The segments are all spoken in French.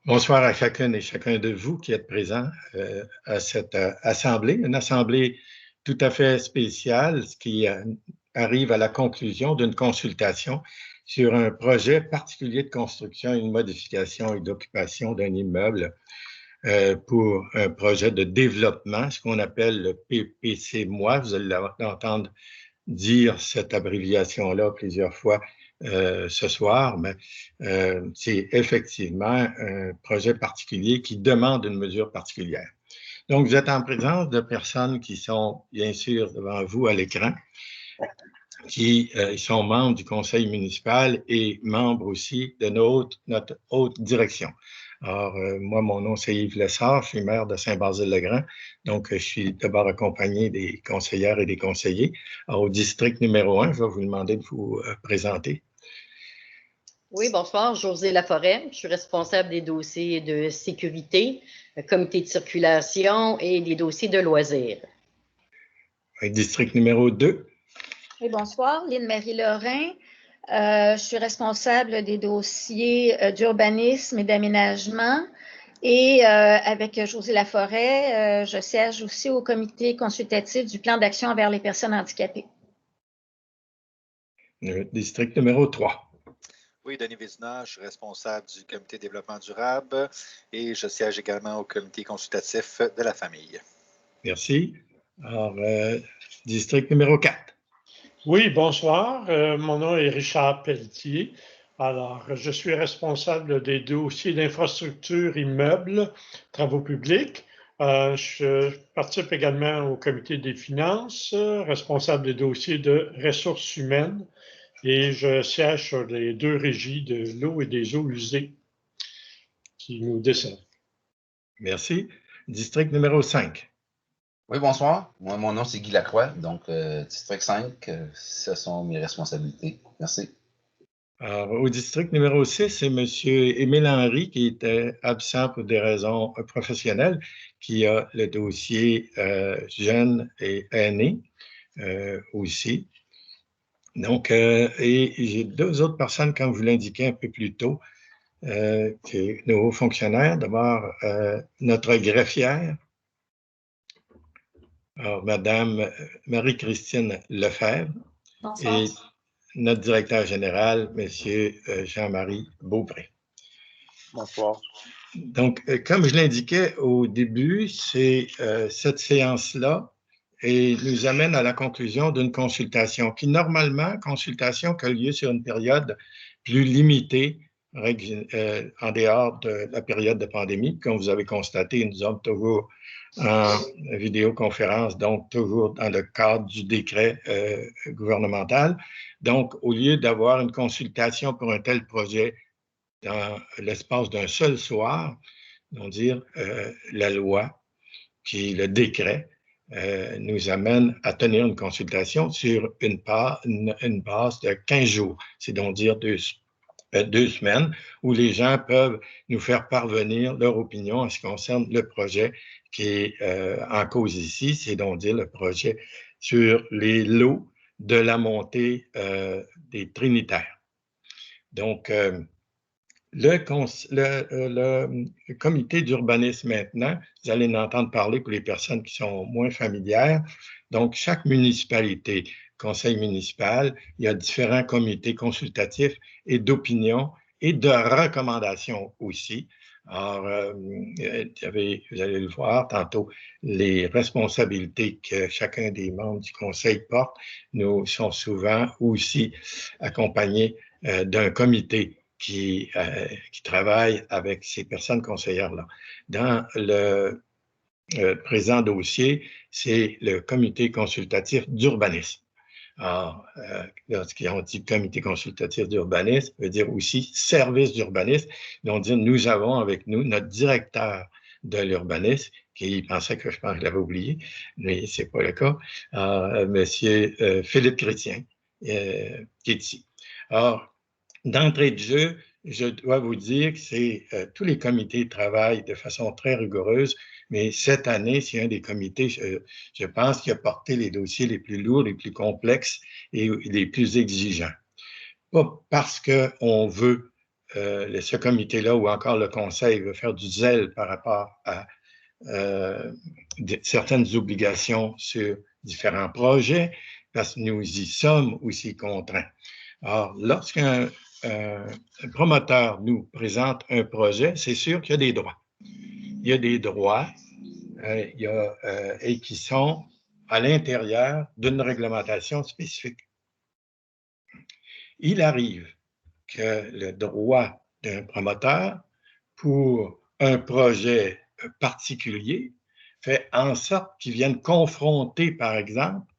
Bonsoir à chacune et chacun de vous qui êtes présents à cette assemblée, une assemblée tout à fait spéciale qui arrive à la conclusion d'une consultation sur un projet particulier de construction, une modification et d'occupation d'un immeuble pour un projet de développement, ce qu'on appelle le PPC-MOI. Vous allez l'entendre dire cette abréviation-là plusieurs fois ce soir, mais c'est effectivement un projet particulier qui demande une mesure particulière. Donc, vous êtes en présence de personnes qui sont, bien sûr, devant vous à l'écran, qui sont membres du conseil municipal et membres aussi de notre haute direction. Alors, moi, mon nom, c'est Yves Lessard, je suis maire de Saint-Basile-le-Grand, donc je suis d'abord accompagné des conseillères et des conseillers. Alors, au district numéro 1, je vais vous demander de vous présenter. Oui, bonsoir, Josée Laforêt. Je suis responsable des dossiers de sécurité, comité de circulation et des dossiers de loisirs. District numéro 2. Oui, bonsoir, Lynne-Marie Lorrain. Je suis responsable des dossiers d'urbanisme et d'aménagement. Et avec Josée Laforêt, je siège aussi au comité consultatif du plan d'action envers les personnes handicapées. District numéro 3. Oui, Denis Vézina, je suis responsable du comité développement durable et je siège également au comité consultatif de la famille. Merci. Alors, district numéro 4. Oui, bonsoir. Mon nom est Richard Pelletier. Alors, je suis responsable des dossiers d'infrastructure immeubles, travaux publics. Je participe également au comité des finances, responsable des dossiers de ressources humaines, et je siège sur les deux régies de l'eau et des eaux usées qui nous desservent. Merci. District numéro 5. Oui, bonsoir. Moi, mon nom, c'est Guy Lacroix. Donc, district 5, ce sont mes responsabilités. Merci. Alors, au district numéro 6, c'est M. Émile Henry qui était absent pour des raisons professionnelles, qui a le dossier jeunes et aînés aussi. Donc, et j'ai deux autres personnes, comme vous l'indiquez un peu plus tôt, qui sont nos fonctionnaires. D'abord, notre greffière, alors, Madame Marie-Christine Lefebvre. Bonsoir. Et notre directeur général, M. Jean-Marie Beaupré. Bonsoir. Donc, comme je l'indiquais au début, c'est cette séance-là et nous amène à la conclusion d'une consultation qui, normalement, consultation qui a lieu sur une période plus limitée en dehors de la période de pandémie. Comme vous avez constaté, nous sommes toujours en vidéoconférence, donc toujours dans le cadre du décret gouvernemental. Donc, au lieu d'avoir une consultation pour un tel projet dans l'espace d'un seul soir, on dire la loi, qui le décret, nous amène à tenir une consultation sur une base de 15 jours, c'est donc dire 2 semaines, où les gens peuvent nous faire parvenir leur opinion en ce qui concerne le projet qui est en cause ici, c'est donc dire le projet sur les lots de la montée des Trinitaires. Donc, le comité d'urbanisme maintenant, vous allez en entendre parler pour les personnes qui sont moins familières. Donc, chaque municipalité, conseil municipal, il y a différents comités consultatifs et d'opinion et de recommandations aussi. Alors, vous allez le voir tantôt, les responsabilités que chacun des membres du conseil porte nous sont souvent aussi accompagnés d'un comité qui travaille avec ces personnes conseillères-là. Dans le présent dossier, c'est le comité consultatif d'urbanisme. Alors, lorsqu'on dit comité consultatif d'urbanisme, veut dire aussi service d'urbanisme. Donc, dire nous avons avec nous notre directeur de l'urbanisme, qui pensait que je pense que je l'avais oublié, mais c'est pas le cas, Monsieur Philippe Chrétien, qui est ici. Alors, d'entrée de jeu, je dois vous dire que tous les comités travaillent de façon très rigoureuse, mais cette année, c'est un des comités, je pense, qui a porté les dossiers les plus lourds, les plus complexes et les plus exigeants. Pas parce qu'on veut ce comité-là ou encore le conseil veut faire du zèle par rapport à certaines obligations sur différents projets, parce que nous y sommes aussi contraints. Alors, lorsqu'un promoteur nous présente un projet, c'est sûr qu'il y a des droits. Il y a des droits et qui sont à l'intérieur d'une réglementation spécifique. Il arrive que le droit d'un promoteur pour un projet particulier fait en sorte qu'ils viennent confronter, par exemple,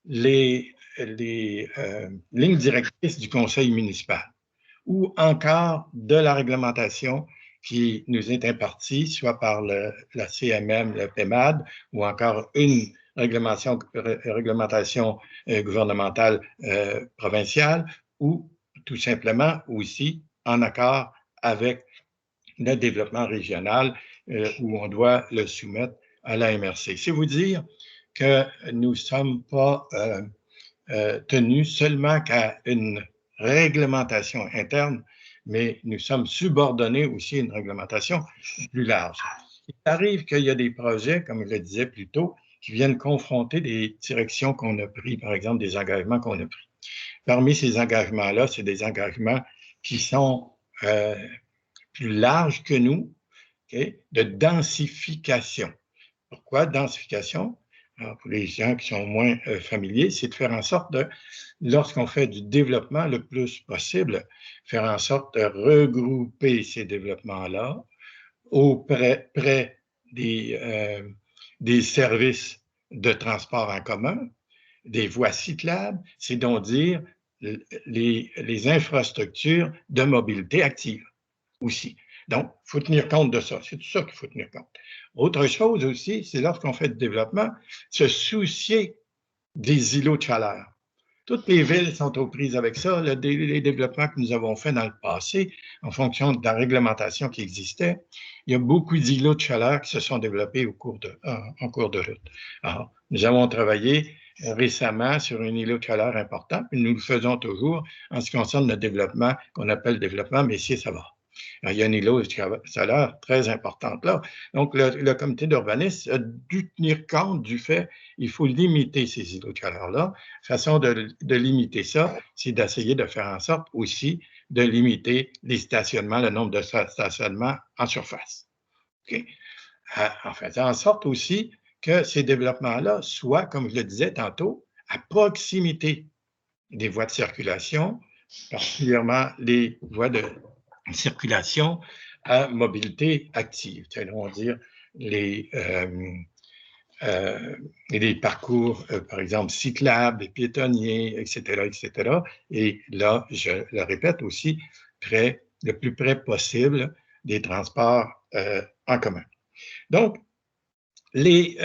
les lignes directrices du conseil municipal ou encore de la réglementation qui nous est impartie, soit par la CMM, le PEMAD, ou encore une réglementation gouvernementale provinciale, ou tout simplement aussi en accord avec le développement régional où on doit le soumettre à la MRC. C'est vous dire que nous ne sommes pas tenus seulement qu'à une réglementation interne, mais nous sommes subordonnés aussi à une réglementation plus large. Il arrive qu'il y a des projets, comme je le disais plus tôt, qui viennent confronter des directions qu'on a prises, par exemple des engagements qu'on a pris. Parmi ces engagements-là, c'est des engagements qui sont plus larges que nous, okay, de densification. Pourquoi densification? Alors, pour les gens qui sont moins familiers, c'est de faire en sorte de, lorsqu'on fait du développement le plus possible, faire en sorte de regrouper ces développements-là près des services de transport en commun, des voies cyclables, c'est donc dire les infrastructures de mobilité active aussi. Donc, il faut tenir compte de ça. C'est tout ça qu'il faut tenir compte. Autre chose aussi, c'est lorsqu'on fait du développement, se soucier des îlots de chaleur. Toutes les villes sont aux prises avec ça. Les développements que nous avons faits dans le passé, en fonction de la réglementation qui existait, il y a beaucoup d'îlots de chaleur qui se sont développés en cours de route. Alors, nous avons travaillé récemment sur un îlot de chaleur important, et nous le faisons toujours en ce qui concerne le développement qu'on appelle développement Messier-Savard. Il y a une îlot de chaleur très importante là. Donc, le comité d'urbanisme a dû tenir compte du fait qu'il faut limiter ces îlots de chaleur-là. La façon de limiter ça, c'est d'essayer de faire en sorte aussi de limiter les stationnements, le nombre de stationnements en surface. Okay? En faisant en sorte aussi que ces développements-là soient, comme je le disais tantôt, à proximité des voies de circulation, particulièrement les voies de circulation à mobilité active, c'est-à-dire dire les parcours, par exemple, cyclables, piétonniers, etc., etc. Et là, je le répète aussi, le plus près possible des transports en commun. Donc, les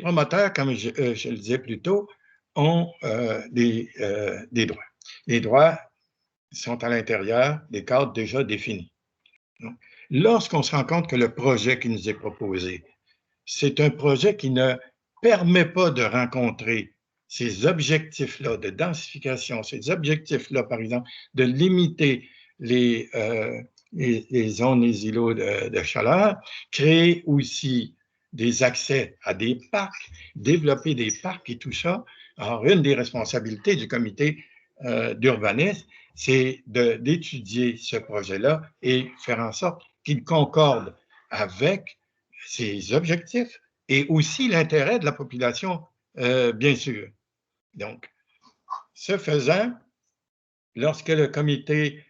promoteurs, comme je le disais plus tôt, ont des droits. Les droits sont à l'intérieur des cadres déjà définis. Lorsqu'on se rend compte que le projet qui nous est proposé, c'est un projet qui ne permet pas de rencontrer ces objectifs-là de densification, ces objectifs-là, par exemple, de limiter les zones, les îlots de chaleur, créer aussi des accès à des parcs, développer des parcs et tout ça. Alors, une des responsabilités du comité d'urbanisme, c'est d'étudier ce projet-là et faire en sorte qu'il concorde avec ses objectifs et aussi l'intérêt de la population, bien sûr. Donc, ce faisant, lorsque le comité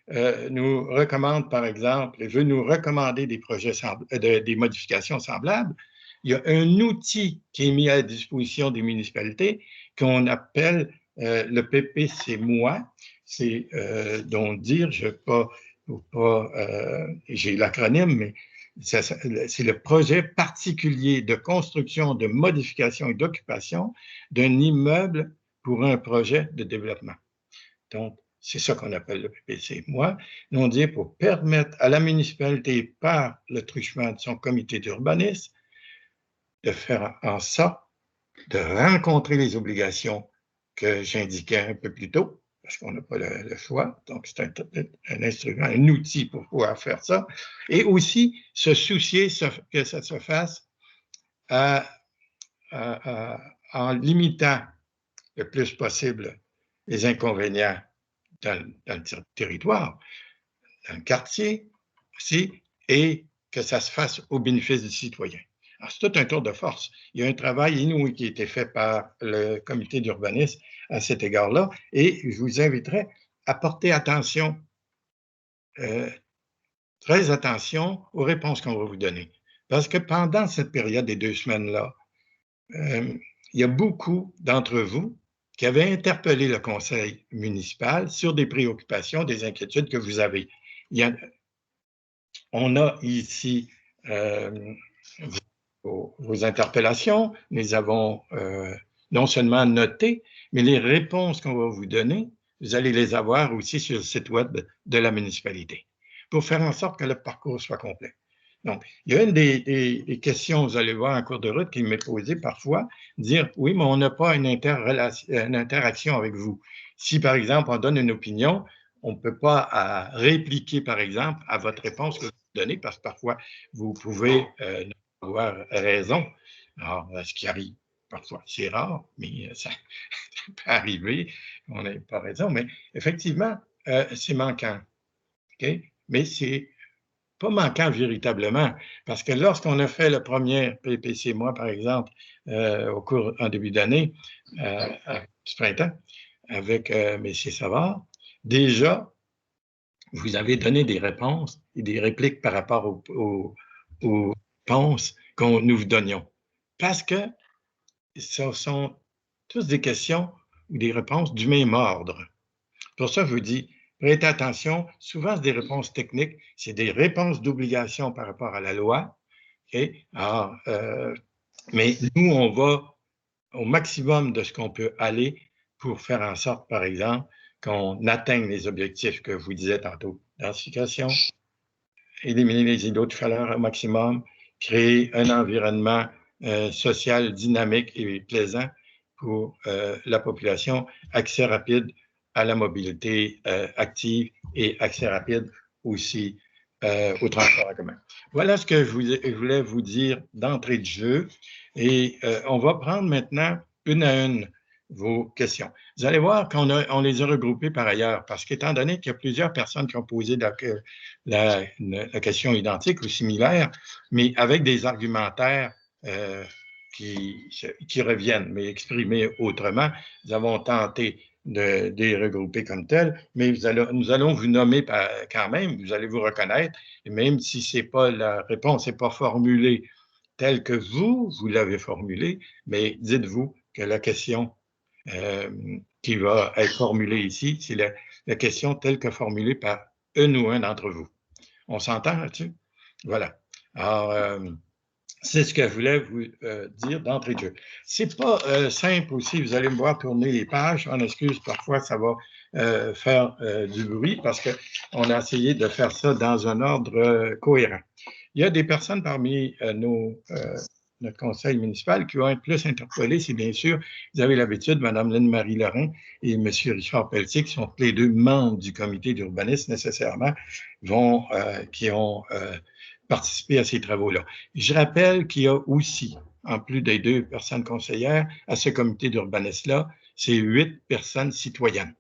nous recommande, par exemple, veut nous recommander des projets des modifications semblables, il y a un outil qui est mis à la disposition des municipalités qu'on appelle le PPC-MOI. C'est donc dire, j'ai l'acronyme, mais c'est le projet particulier de construction, de modification et d'occupation d'un immeuble pour un projet de développement. Donc, c'est ça qu'on appelle le PPC-MOI. On dit pour permettre à la municipalité, par le truchement de son comité d'urbanisme, de faire en sorte de rencontrer les obligations que j'indiquais un peu plus tôt, parce qu'on n'a pas le choix. Donc, c'est un instrument, un outil pour pouvoir faire ça. Et aussi, se soucier que ça se fasse en limitant le plus possible les inconvénients dans le territoire, dans le quartier aussi, et que ça se fasse au bénéfice du citoyen. Alors, c'est tout un tour de force. Il y a un travail inouï qui a été fait par le comité d'urbanisme à cet égard-là, et je vous inviterai à porter attention, très attention aux réponses qu'on va vous donner. Parce que pendant cette période des 2 semaines-là, il y a beaucoup d'entre vous qui avaient interpellé le conseil municipal sur des préoccupations, des inquiétudes que vous avez. On a ici vos interpellations, nous les avons non seulement notées, mais les réponses qu'on va vous donner, vous allez les avoir aussi sur le site web de la municipalité pour faire en sorte que le parcours soit complet. Donc, il y a une des questions, vous allez voir en cours de route, qui m'est posée parfois, dire, oui, mais on n'a pas une interaction avec vous. Si, par exemple, on donne une opinion, on ne peut pas répliquer, par exemple, à votre réponse que vous donnez, parce que parfois, vous pouvez ne pas avoir raison. Alors, ce qui arrive parfois, c'est rare, mais ça peut arriver, on n'a pas raison. Mais effectivement, c'est manquant. Okay? Mais c'est pas manquant véritablement, parce que lorsqu'on a fait le premier PPC, moi, par exemple, en début d'année, du printemps, avec M. Savard, déjà, vous avez donné des réponses et des répliques par rapport aux réponses que nous vous donnions. Parce que ce sont tous des questions ou des réponses du même ordre. Pour ça, je vous dis, prêtez attention, souvent, c'est des réponses techniques, c'est des réponses d'obligation par rapport à la loi. Okay? Alors, mais nous, on va au maximum de ce qu'on peut aller pour faire en sorte, par exemple, qu'on atteigne les objectifs que je vous disais tantôt. Densification, éliminer les îlots de chaleur au maximum, créer un environnement social dynamique et plaisant pour la population, accès rapide à la mobilité active et accès rapide aussi au transport en commun. Voilà ce que je voulais vous dire d'entrée de jeu. Et on va prendre maintenant une à une vos questions. Vous allez voir qu'on les a regroupées par ailleurs, parce qu'étant donné qu'il y a plusieurs personnes qui ont posé la question identique ou similaire, mais avec des argumentaires qui reviennent, mais exprimés autrement, nous avons tenté de les regrouper comme tels, mais nous allons vous nommer quand même, vous allez vous reconnaître, et même si c'est pas la réponse n'est pas formulée telle que vous l'avez formulée, mais dites-vous que la question qui va être formulée ici, c'est la question telle que formulée par une ou un d'entre vous. On s'entend là-dessus? Voilà. Alors, c'est ce que je voulais vous dire d'entrée de jeu. C'est pas simple aussi, vous allez me voir tourner les pages. En excuse, parfois, ça va faire du bruit parce qu'on a essayé de faire ça dans un ordre cohérent. Il y a des personnes parmi notre conseil municipal qui vont être plus interpellées, c'est bien sûr, vous avez l'habitude, Mme Lynne-Marie Lorrain et M. Richard Pelletier, qui sont tous les deux membres du comité d'urbanisme nécessairement, qui ont participé à ces travaux-là. Je rappelle qu'il y a aussi, en plus des 2 personnes conseillères, à ce comité d'urbanisme-là, c'est 8 personnes citoyennes.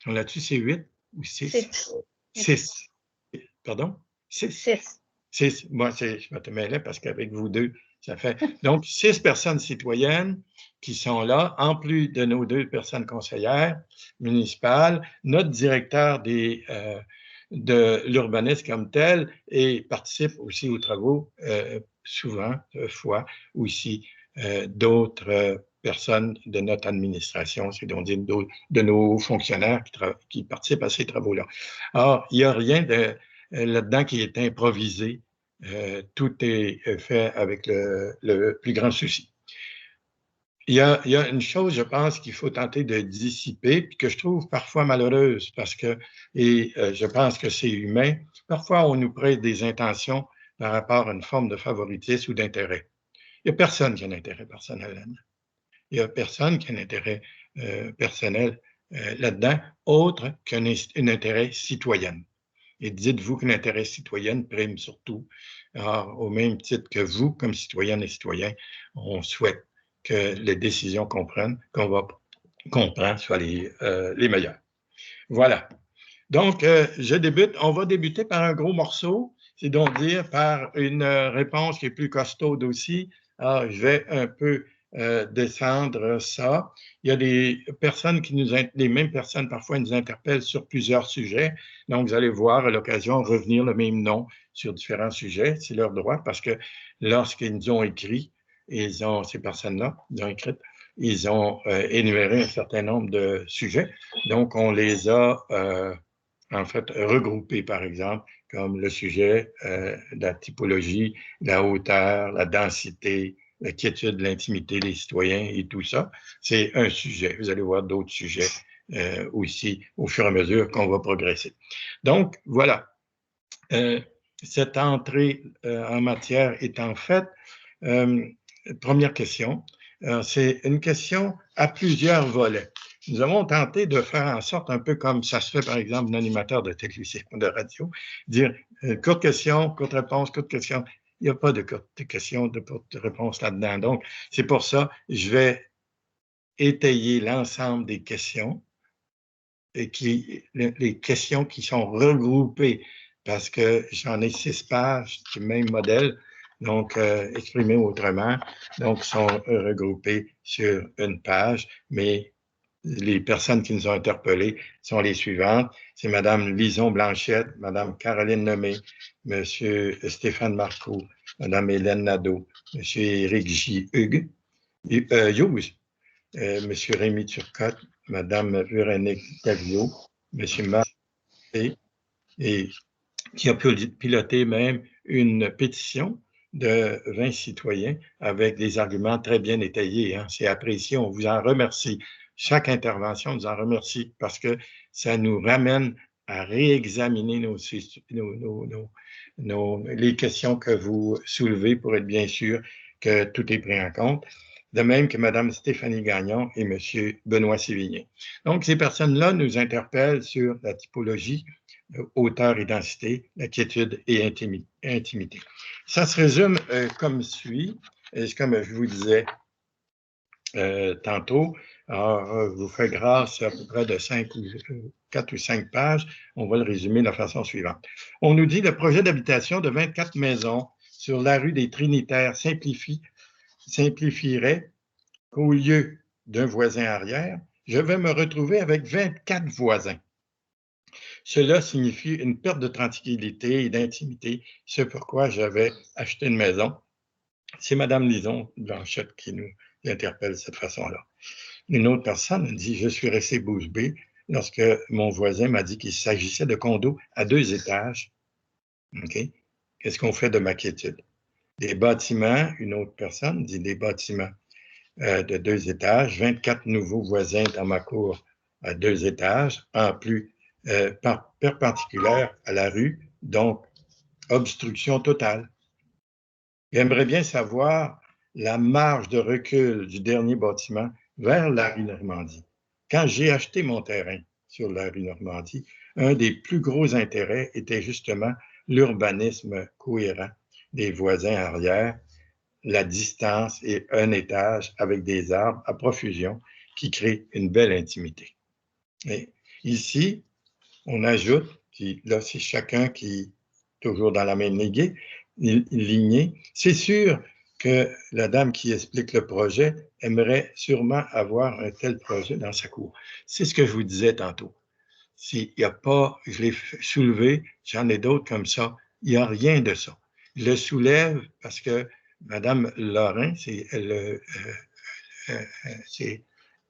On a-tu c'est 8 ou 6? 6. Pardon? 6. 6. Moi, je me te mêlais parce qu'avec vous deux, ça fait. Donc, 6 personnes citoyennes qui sont là, en plus de nos 2 personnes conseillères municipales, notre directeur de l'urbanisme comme tel et participe aussi aux travaux, souvent, fois aussi, d'autres personnes de notre administration, c'est donc de nos fonctionnaires qui participent à ces travaux-là. Or, il n'y a rien là-dedans qui est improvisé. Tout est fait avec le plus grand souci. Il y a une chose, je pense, qu'il faut tenter de dissiper, puis que je trouve parfois malheureuse, je pense que c'est humain. Parfois, on nous prête des intentions par rapport à une forme de favoritisme ou d'intérêt. Il n'y a personne qui a un intérêt personnel là-dedans. Il n'y a personne qui a un intérêt personnel là-dedans, autre qu'un intérêt citoyen. Et dites-vous que l'intérêt citoyen prime surtout. Alors, au même titre que vous, comme citoyennes et citoyens, on souhaite que les décisions qu'on prend soient les meilleures. Voilà. Donc, on va débuter par un gros morceau, c'est donc dire par une réponse qui est plus costaude aussi. Alors, je vais un peu descendre ça. Il y a des personnes les mêmes personnes parfois nous interpellent sur plusieurs sujets. Donc, vous allez voir à l'occasion revenir le même nom sur différents sujets. C'est leur droit parce que lorsqu'ils nous ont écrit, ces personnes-là, ils ont écrit, ils ont énuméré un certain nombre de sujets. Donc, on les a en fait regroupés, par exemple, comme le sujet de la typologie, la hauteur, la densité, la quiétude, l'intimité des citoyens et tout ça. C'est un sujet. Vous allez voir d'autres sujets aussi au fur et à mesure qu'on va progresser. Donc, voilà. Cette entrée en matière étant faite, première question. C'est une question à plusieurs volets. Nous avons tenté de faire en sorte, un peu comme ça se fait par exemple un animateur de télévision, de radio, dire courte question, courte réponse, courte question. Il n'y a pas de courte question, de courte réponse là-dedans. Donc, c'est pour ça, je vais étayer l'ensemble des questions et les questions qui sont regroupées parce que j'en ai 6 pages du même modèle, donc exprimées autrement, donc sont regroupées sur une page, mais les personnes qui nous ont interpellés sont les suivantes. C'est Mme Lison Blanchette, Mme Caroline Lemay, M. Stéphane Marcoux, Mme Hélène Nadeau, M. Éric J. Hughes, M. Rémi Turcotte, Mme Véronique Davio, M. Marc et qui a piloté même une pétition de 20 citoyens avec des arguments très bien étayés. Hein. C'est apprécié, on vous en remercie. Chaque intervention, on vous en remercie parce que ça nous ramène à réexaminer les questions que vous soulevez pour être bien sûr que tout est pris en compte. De même que Mme Stéphanie Gagnon et M. Benoît Sévigné. Donc, ces personnes-là nous interpellent sur la typologie, hauteur et densité, la quiétude et intimité. Ça se résume comme suit, comme je vous disais tantôt. Alors, je vous fais grâce à peu près de 4 ou 5 pages. On va le résumer de la façon suivante. On nous dit le projet d'habitation de 24 maisons sur la rue des Trinitaires simplifierait qu'au lieu d'un voisin arrière, je vais me retrouver avec 24 voisins. Cela signifie une perte de tranquillité et d'intimité, c'est pourquoi j'avais acheté une maison. C'est Mme Lison Blanchette qui nous interpelle de cette façon-là. Une autre personne dit « Je suis resté bouche bée lorsque mon voisin m'a dit qu'il s'agissait de condos à 2 étages. Okay? Qu'est-ce qu'on fait de ma quiétude? Des bâtiments, une autre personne dit des bâtiments de 2 étages, 24 nouveaux voisins dans ma cour à 2 étages, en plus perpendiculaire à la rue, donc obstruction totale. J'aimerais bien savoir la marge de recul du dernier bâtiment vers la rue Normandie. Quand j'ai acheté mon terrain sur la rue Normandie, un des plus gros intérêts était justement l'urbanisme cohérent des voisins arrière, la distance et un étage avec des arbres à profusion qui créent une belle intimité. Et ici, on ajoute, là c'est chacun qui, toujours dans la même lignée, c'est sûr que la dame qui explique le projet aimerait sûrement avoir un tel projet dans sa cour. C'est ce que je vous disais tantôt. S'il n'y a pas, je l'ai soulevé, j'en ai d'autres comme ça, il n'y a rien de ça. Je le soulève parce que Mme Lorrain, c'est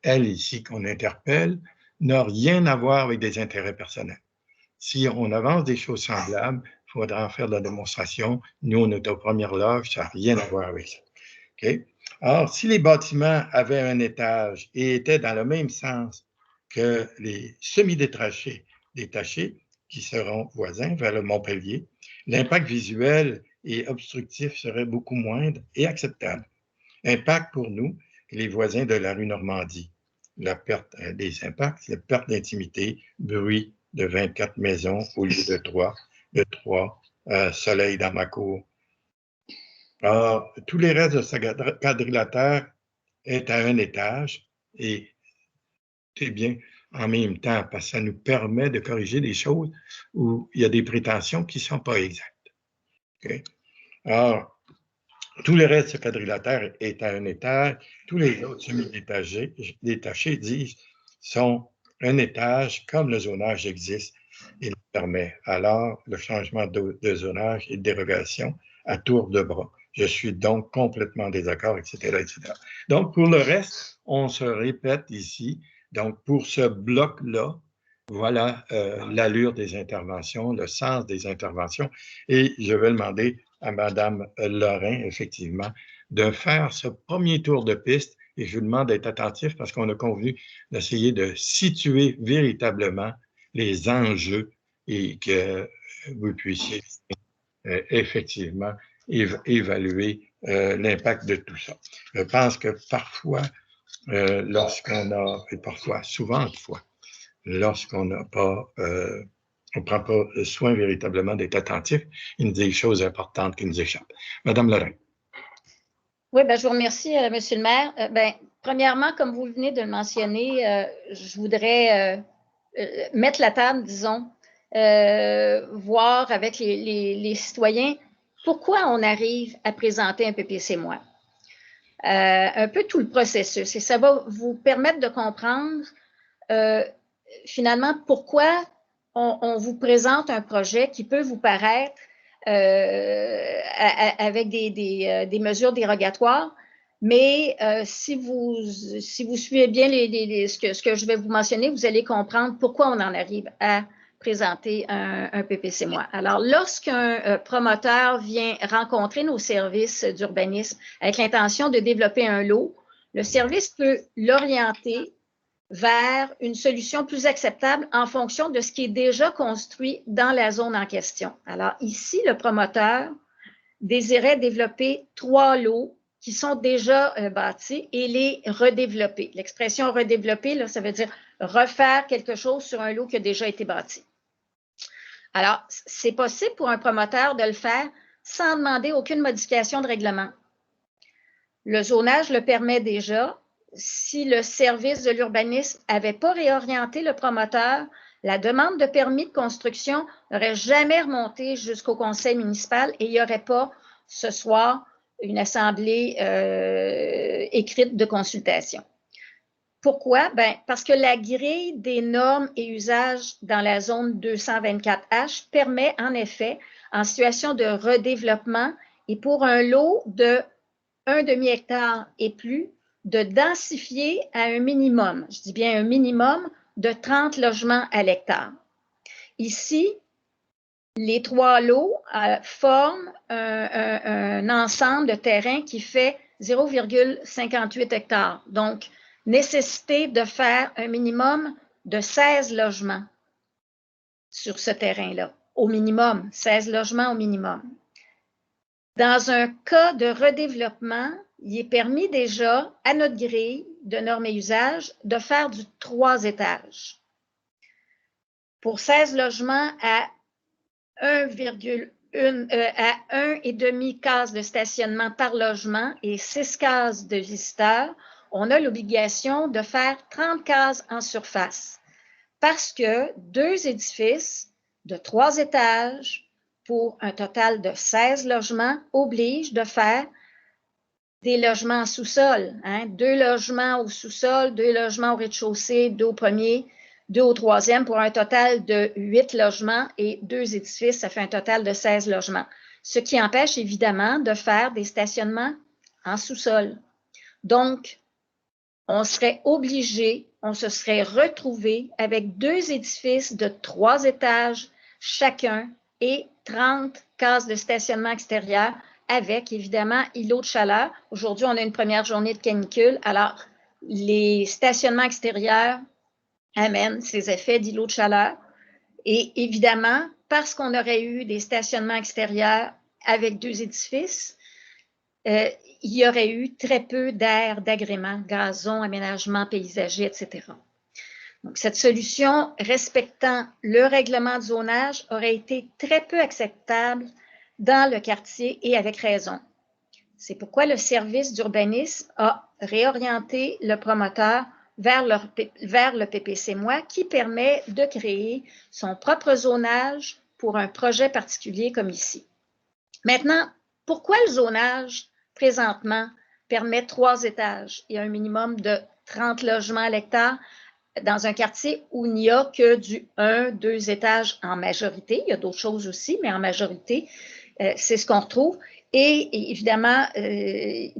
elle ici qu'on interpelle, n'a rien à voir avec des intérêts personnels. Si on avance des choses semblables, il faudra en faire de la démonstration. Nous, on est aux premières loges, ça n'a rien à voir avec ça. Okay? Alors, si les bâtiments avaient un étage et étaient dans le même sens que les semi-détachés, qui seront voisins vers le Montpellier, l'impact visuel et obstructif serait beaucoup moindre et acceptable. Impact pour nous, les voisins de la rue Normandie. la perte des impacts, la perte d'intimité, bruit de 24 maisons au lieu de 3, soleil dans ma cour. Alors, tous les restes de ce quadrilatère est à un étage et c'est bien en même temps parce que ça nous permet de corriger des choses où il y a des prétentions qui ne sont pas exactes. Okay? Alors, tout le reste de ce quadrilatère est à un étage. Tous les autres semi-détachés disent sont un étage comme le zonage existe et le permet. Alors, le changement de zonage et de dérogation à tour de bras. Je suis donc complètement en désaccord, etc., etc. Donc, pour le reste, on se répète ici. Donc, pour ce bloc-là, voilà l'allure des interventions, le sens des interventions. Et je vais demander à Mme Lorrain, effectivement, de faire ce premier tour de piste. Et je vous demande d'être attentif parce qu'on a convenu d'essayer de situer véritablement les enjeux et que vous puissiez effectivement évaluer l'impact de tout ça. Je pense que parfois, souvent, lorsqu'on n'a pas, on ne prend pas soin véritablement d'être attentif, il nous dit des choses importantes qui nous échappent. Madame Lorrain. Oui, bien, je vous remercie, Monsieur le maire. Premièrement, comme vous venez de le mentionner, je voudrais mettre la table, disons, voir avec les citoyens pourquoi on arrive à présenter un PPC-moi. Un peu tout le processus. Et ça va vous permettre de comprendre finalement pourquoi on vous présente un projet qui peut vous paraître avec des mesures dérogatoires, mais si vous suivez bien ce que je vais vous mentionner, vous allez comprendre pourquoi on en arrive à présenter un PPC-moi. Alors, lorsqu'un promoteur vient rencontrer nos services d'urbanisme avec l'intention de développer un lot, le service peut l'orienter vers une solution plus acceptable en fonction de ce qui est déjà construit dans la zone en question. Alors ici, le promoteur désirait développer 3 lots qui sont déjà bâtis et les redévelopper. L'expression redévelopper, là, ça veut dire refaire quelque chose sur un lot qui a déjà été bâti. Alors, c'est possible pour un promoteur de le faire sans demander aucune modification de règlement. Le zonage le permet déjà. Si le service de l'urbanisme n'avait pas réorienté le promoteur, la demande de permis de construction n'aurait jamais remonté jusqu'au conseil municipal et il n'y aurait pas ce soir une assemblée écrite de consultation. Pourquoi? Bien, parce que la grille des normes et usages dans la zone 224H permet en effet, en situation de redéveloppement et pour un lot de 1 demi-hectare et plus, de densifier à un minimum, je dis bien un minimum, de 30 logements à l'hectare. Ici, les 3 lots forment un ensemble de terrain qui fait 0,58 hectares. Donc, nécessité de faire un minimum de 16 logements sur ce terrain-là, au minimum, 16 logements au minimum. Dans un cas de redéveloppement, il est permis déjà, à notre grille de normes et usages, de faire du 3 étages. Pour 16 logements à 1,5 cases de stationnement par logement et 6 cases de visiteurs, on a l'obligation de faire 30 cases en surface parce que 2 édifices de 3 étages pour un total de 16 logements obligent de faire des logements en sous-sol, 2 logements au sous-sol, 2 logements au rez-de-chaussée, 2 au premier, 2 au troisième pour un total de 8 logements et 2 édifices, ça fait un total de 16 logements. Ce qui empêche évidemment de faire des stationnements en sous-sol. Donc, on serait obligé, on se serait retrouvé avec 2 édifices de 3 étages chacun et 30 cases de stationnement extérieur avec, évidemment, îlot de chaleur. Aujourd'hui, on a une première journée de canicule. Alors, les stationnements extérieurs amènent ces effets d'îlot de chaleur. Et évidemment, parce qu'on aurait eu des stationnements extérieurs avec 2 édifices, il y aurait eu très peu d'aires d'agrément, gazon, aménagement paysager, etc. Donc, cette solution respectant le règlement de zonage aurait été très peu acceptable dans le quartier et avec raison. C'est pourquoi le service d'urbanisme a réorienté le promoteur vers le PPC-MOI qui permet de créer son propre zonage pour un projet particulier comme ici. Maintenant, pourquoi le zonage, présentement, permet 3 étages et un minimum de 30 logements à l'hectare dans un quartier où il n'y a que du 1-2 étages en majorité? Il y a d'autres choses aussi, mais en majorité, c'est ce qu'on retrouve. Et évidemment,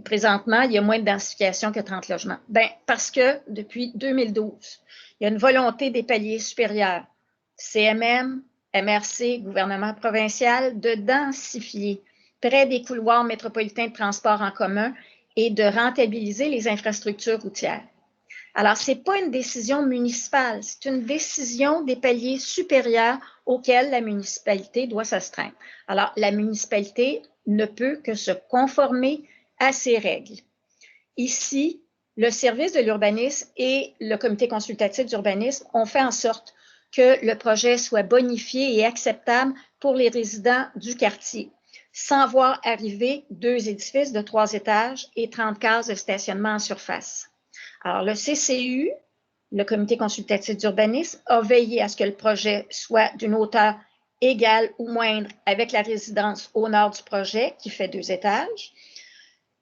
présentement, il y a moins de densification que 30 logements. Bien, parce que depuis 2012, il y a une volonté des paliers supérieurs, CMM, MRC, gouvernement provincial, de densifier près des couloirs métropolitains de transport en commun et de rentabiliser les infrastructures routières. Alors, ce n'est pas une décision municipale, c'est une décision des paliers supérieurs auxquels la municipalité doit s'astreindre. Alors, la municipalité ne peut que se conformer à ces règles. Ici, le service de l'urbanisme et le comité consultatif d'urbanisme ont fait en sorte que le projet soit bonifié et acceptable pour les résidents du quartier, sans voir arriver 2 édifices de 3 étages et 30 cases de stationnement en surface. Alors, le CCU, le comité consultatif d'urbanisme, a veillé à ce que le projet soit d'une hauteur égale ou moindre avec la résidence au nord du projet, qui fait 2 étages.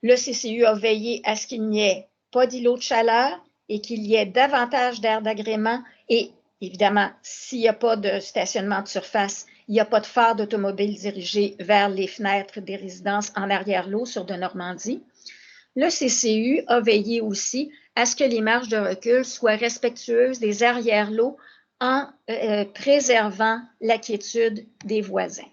Le CCU a veillé à ce qu'il n'y ait pas d'îlot de chaleur et qu'il y ait davantage d'aires d'agrément. Et évidemment, s'il n'y a pas de stationnement de surface, il n'y a pas de phare d'automobile dirigé vers les fenêtres des résidences en arrière-lot sur de Normandie. Le CCU a veillé aussi à ce que les marges de recul soient respectueuses des arrière-lots en préservant la quiétude des voisins.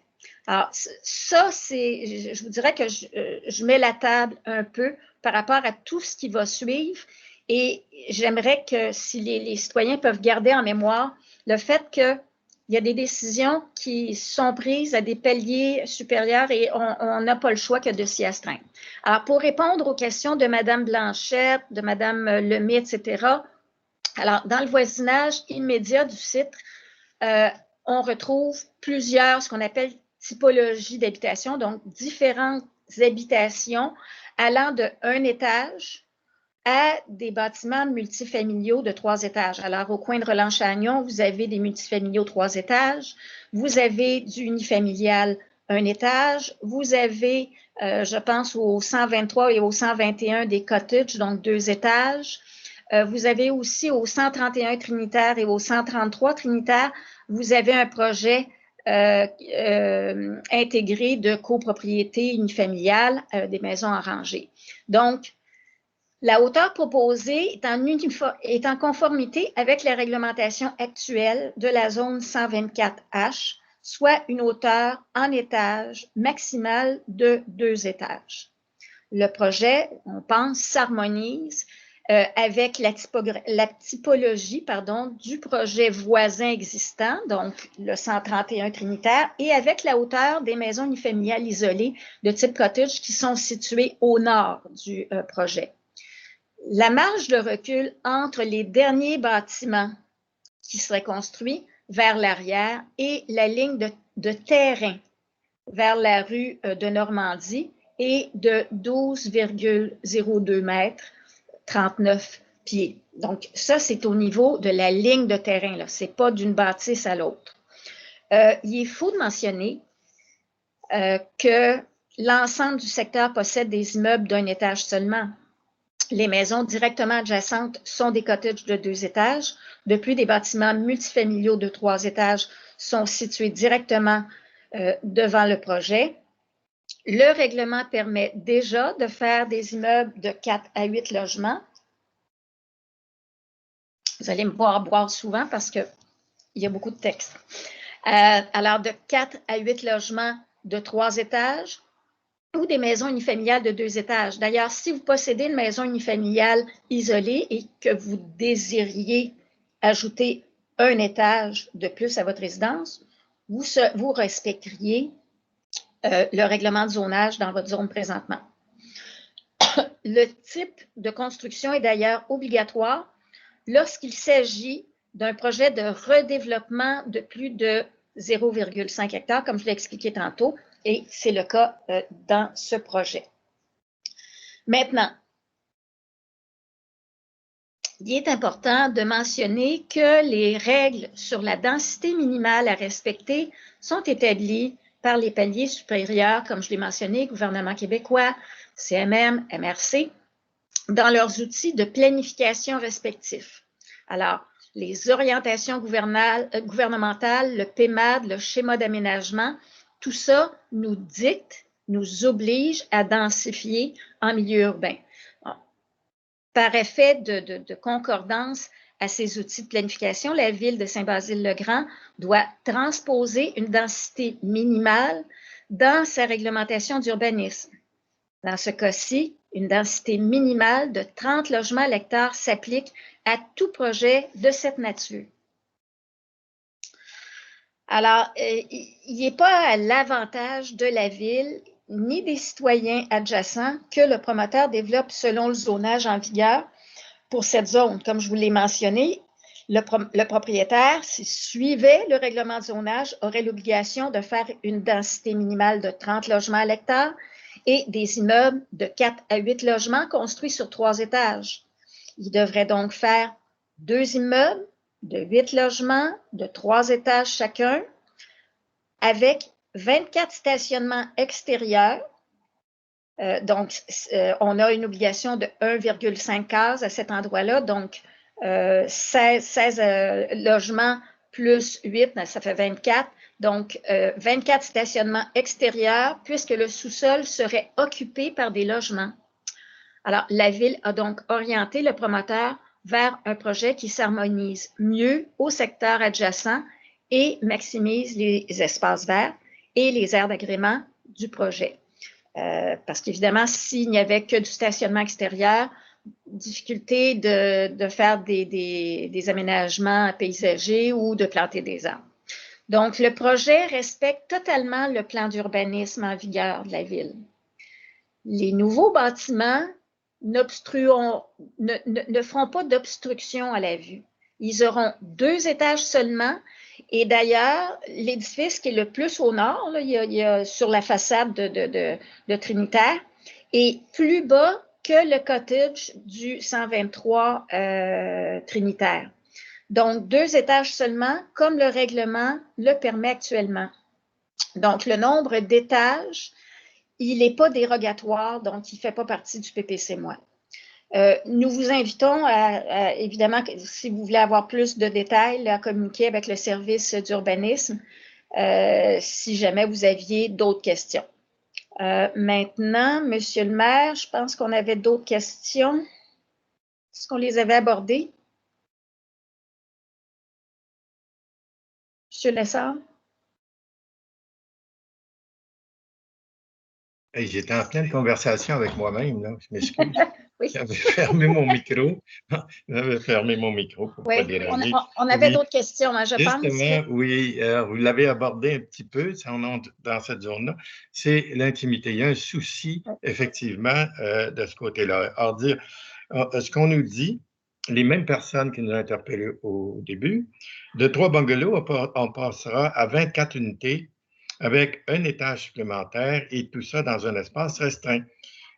Alors, ça, je vous dirais que je mets la table un peu par rapport à tout ce qui va suivre et j'aimerais que si les citoyens peuvent garder en mémoire le fait qu'il y a des décisions qui sont prises à des paliers supérieurs et on n'a pas le choix que de s'y astreindre. Alors, pour répondre aux questions de Mme Blanchette, de Mme Lemay, etc., alors, dans le voisinage immédiat du site, on retrouve plusieurs, ce qu'on appelle typologies d'habitation, donc différentes habitations allant de 1 étage à des bâtiments multifamiliaux de 3 étages. Alors, au coin de Roland-Chagnon, vous avez des multifamiliaux 3 étages, vous avez du unifamilial 1 étage, vous avez, je pense, au 123 et au 121 des cottages, donc 2 étages. Vous avez aussi au 131 Trinitaire et au 133 Trinitaire, vous avez un projet intégré de copropriété unifamiliale, des maisons en rangée. Donc, la hauteur proposée est en conformité avec la réglementation actuelle de la zone 124H, soit une hauteur en étage maximale de 2 étages. Le projet, on pense, s'harmonise avec la typologie du projet voisin existant, donc le 131 Trinitaire, et avec la hauteur des maisons unifamiliales isolées de type cottage qui sont situées au nord du projet. La marge de recul entre les derniers bâtiments qui seraient construits vers l'arrière et la ligne de terrain vers la rue de Normandie est de 12,02 mètres, 39 pieds. Donc, ça, c'est au niveau de la ligne de terrain. Ce n'est pas d'une bâtisse à l'autre. Il est faux de mentionner que l'ensemble du secteur possède des immeubles d'1 étage seulement. Les maisons directement adjacentes sont des cottages de 2 étages. De plus, des bâtiments multifamiliaux de 3 étages sont situés directement devant le projet. Le règlement permet déjà de faire des immeubles de 4 à 8 logements. Vous allez me voir boire souvent parce qu'il y a beaucoup de textes. Alors, de 4 à 8 logements de 3 étages ou des maisons unifamiliales de 2 étages. D'ailleurs, si vous possédez une maison unifamiliale isolée et que vous désiriez ajouter 1 étage de plus à votre résidence, vous respecteriez le règlement de zonage dans votre zone présentement. le type de construction est d'ailleurs obligatoire lorsqu'il s'agit d'un projet de redéveloppement de plus de 0,5 hectares, comme je l'ai expliqué tantôt, et c'est le cas dans ce projet. Maintenant, il est important de mentionner que les règles sur la densité minimale à respecter sont établies par les paliers supérieurs, comme je l'ai mentionné, gouvernement québécois, CMM, MRC, dans leurs outils de planification respectifs. Alors, les orientations gouvernementales, le PEMAD, le schéma d'aménagement, tout ça nous dicte, nous oblige à densifier en milieu urbain. Par effet de concordance à ces outils de planification, la ville de Saint-Basile-le-Grand doit transposer une densité minimale dans sa réglementation d'urbanisme. Dans ce cas-ci, une densité minimale de 30 logements à l'hectare s'applique à tout projet de cette nature. Alors, il n'est pas à l'avantage de la ville ni des citoyens adjacents que le promoteur développe selon le zonage en vigueur pour cette zone. Comme je vous l'ai mentionné, le propriétaire, s'il suivait le règlement de zonage, aurait l'obligation de faire une densité minimale de 30 logements à l'hectare et des immeubles de 4 à 8 logements construits sur 3 étages. Il devrait donc faire 2 immeubles de 8 logements de 3 étages chacun avec 24 stationnements extérieurs. Donc, on a une obligation de 1,5 cases à cet endroit-là. Donc, 16 logements plus 8, ça fait 24. Donc, 24 stationnements extérieurs puisque le sous-sol serait occupé par des logements. Alors, la Ville a donc orienté le promoteur vers un projet qui s'harmonise mieux au secteur adjacent et maximise les espaces verts et les aires d'agrément du projet. Parce qu'évidemment, s'il n'y avait que du stationnement extérieur, difficulté de faire des aménagements paysagers ou de planter des arbres. Donc, le projet respecte totalement le plan d'urbanisme en vigueur de la Ville. Les nouveaux bâtiments ne feront pas d'obstruction à la vue. Ils auront 2 étages seulement. Et d'ailleurs, l'édifice qui est le plus au nord, là, il y a sur la façade de Trinitaire, est plus bas que le cottage du 123 Trinitaire. Donc, 2 étages seulement, comme le règlement le permet actuellement. Donc, le nombre d'étages, il n'est pas dérogatoire, donc il ne fait pas partie du PPC-MOI. Nous vous invitons évidemment, si vous voulez avoir plus de détails, à communiquer avec le service d'urbanisme si jamais vous aviez d'autres questions. Maintenant, Monsieur le maire, je pense qu'on avait d'autres questions. Est-ce qu'on les avait abordées? Monsieur Lessard? Hey, j'étais en pleine conversation avec moi-même, là. Je m'excuse. Oui. J'avais fermé mon micro. J'avais fermé mon micro pour ne pas déranger. On avait d'autres questions, hein, je pense. Justement, oui, vous l'avez abordé un petit peu dans cette zone-là, c'est l'intimité. Il y a un souci, effectivement, de ce côté-là. Alors, ce qu'on nous dit, les mêmes personnes qui nous ont interpellés au début, de 3 bungalows, on passera à 24 unités avec un étage supplémentaire et tout ça dans un espace restreint.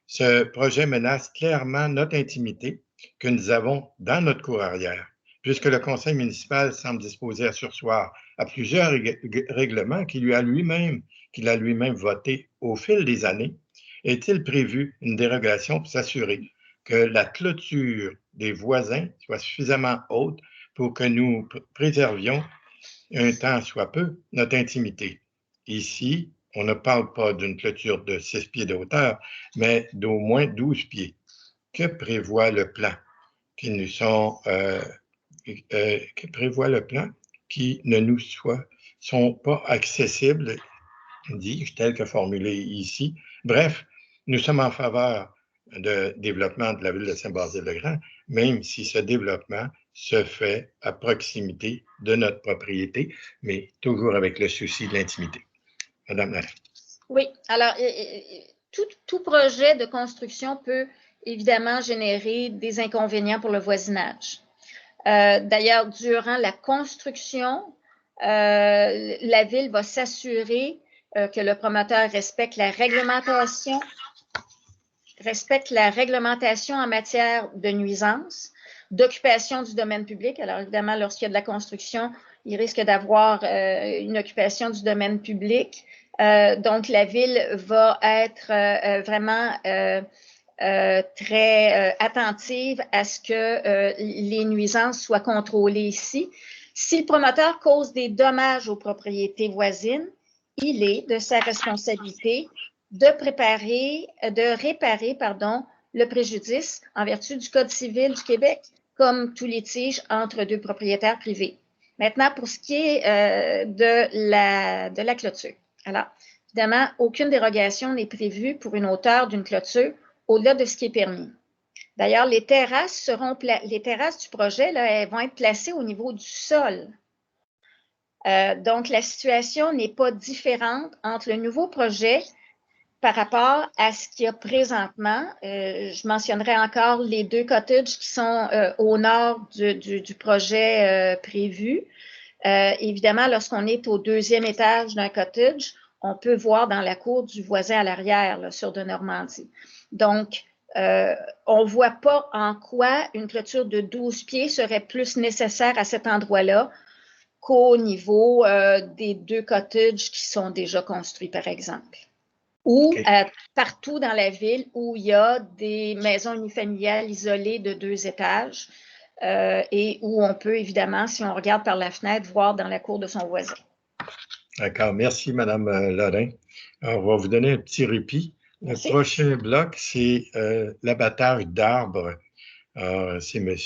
Ce projet menace clairement notre intimité que nous avons dans notre cour arrière, puisque le conseil municipal semble disposé à surseoir à plusieurs règlements qu'il a lui-même votés au fil des années. Est-il prévu une dérogation pour s'assurer que la clôture des voisins soit suffisamment haute pour que nous préservions un temps soit peu notre intimité? Ici, on ne parle pas d'une clôture de 6 pieds de hauteur, mais d'au moins 12 pieds. Que prévoit le plan qui nous qui ne nous sont pas accessibles, dis-je, tel que formulé ici. Bref, nous sommes en faveur de développement de la ville de Saint-Basile-le-Grand, même si ce développement se fait à proximité de notre propriété, mais toujours avec le souci de l'intimité. Madame la. Oui, alors, tout projet de construction peut évidemment générer des inconvénients pour le voisinage. D'ailleurs, durant la construction, la Ville va s'assurer que le promoteur respecte la réglementation en matière de nuisances, d'occupation du domaine public. Alors, évidemment, lorsqu'il y a de la construction, il risque d'avoir une occupation du domaine public. Donc, la Ville va être vraiment très attentive à ce que les nuisances soient contrôlées ici. Si le promoteur cause des dommages aux propriétés voisines, il est de sa responsabilité de réparer le préjudice en vertu du Code civil du Québec, comme tout litige entre deux propriétaires privés. Maintenant, pour ce qui est de la clôture. Alors, évidemment, aucune dérogation n'est prévue pour une hauteur d'une clôture au-delà de ce qui est permis. D'ailleurs, les terrasses du projet, là, elles vont être placées au niveau du sol. Donc, la situation n'est pas différente entre le nouveau projet par rapport à ce qu'il y a présentement. Je mentionnerai encore les 2 cottages qui sont au nord du projet prévu. Évidemment, lorsqu'on est au 2e étage d'un cottage, on peut voir dans la cour du voisin à l'arrière, là, sur de Normandie. Donc, on ne voit pas en quoi une clôture de 12 pieds serait plus nécessaire à cet endroit-là qu'au niveau des 2 cottages qui sont déjà construits, par exemple. Ou partout dans la ville où il y a des maisons unifamiliales isolées de 2 étages et où on peut, évidemment, si on regarde par la fenêtre, voir dans la cour de son voisin. D'accord. Merci, Mme Lorrain. Alors, on va vous donner un petit répit. Merci. Le prochain bloc, c'est l'abattage d'arbres. C'est M.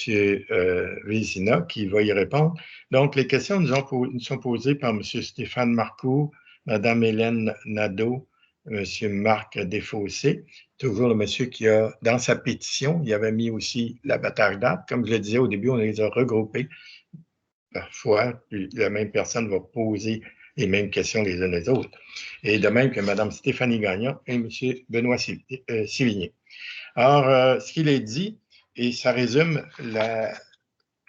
Vézina qui va y répondre. Donc, les questions nous sont posées par M. Stéphane Marcoux, Mme Hélène Nadeau, M. Marc Desfossés, toujours le monsieur qui a, dans sa pétition, il avait mis aussi l'abattage d'arbres. Comme je le disais au début, on les a regroupés. Parfois, la même personne va poser les mêmes questions les unes les autres. Et de même que Mme Stéphanie Gagnon et M. Benoît Sévigné. Alors, ce qu'il est dit, et ça résume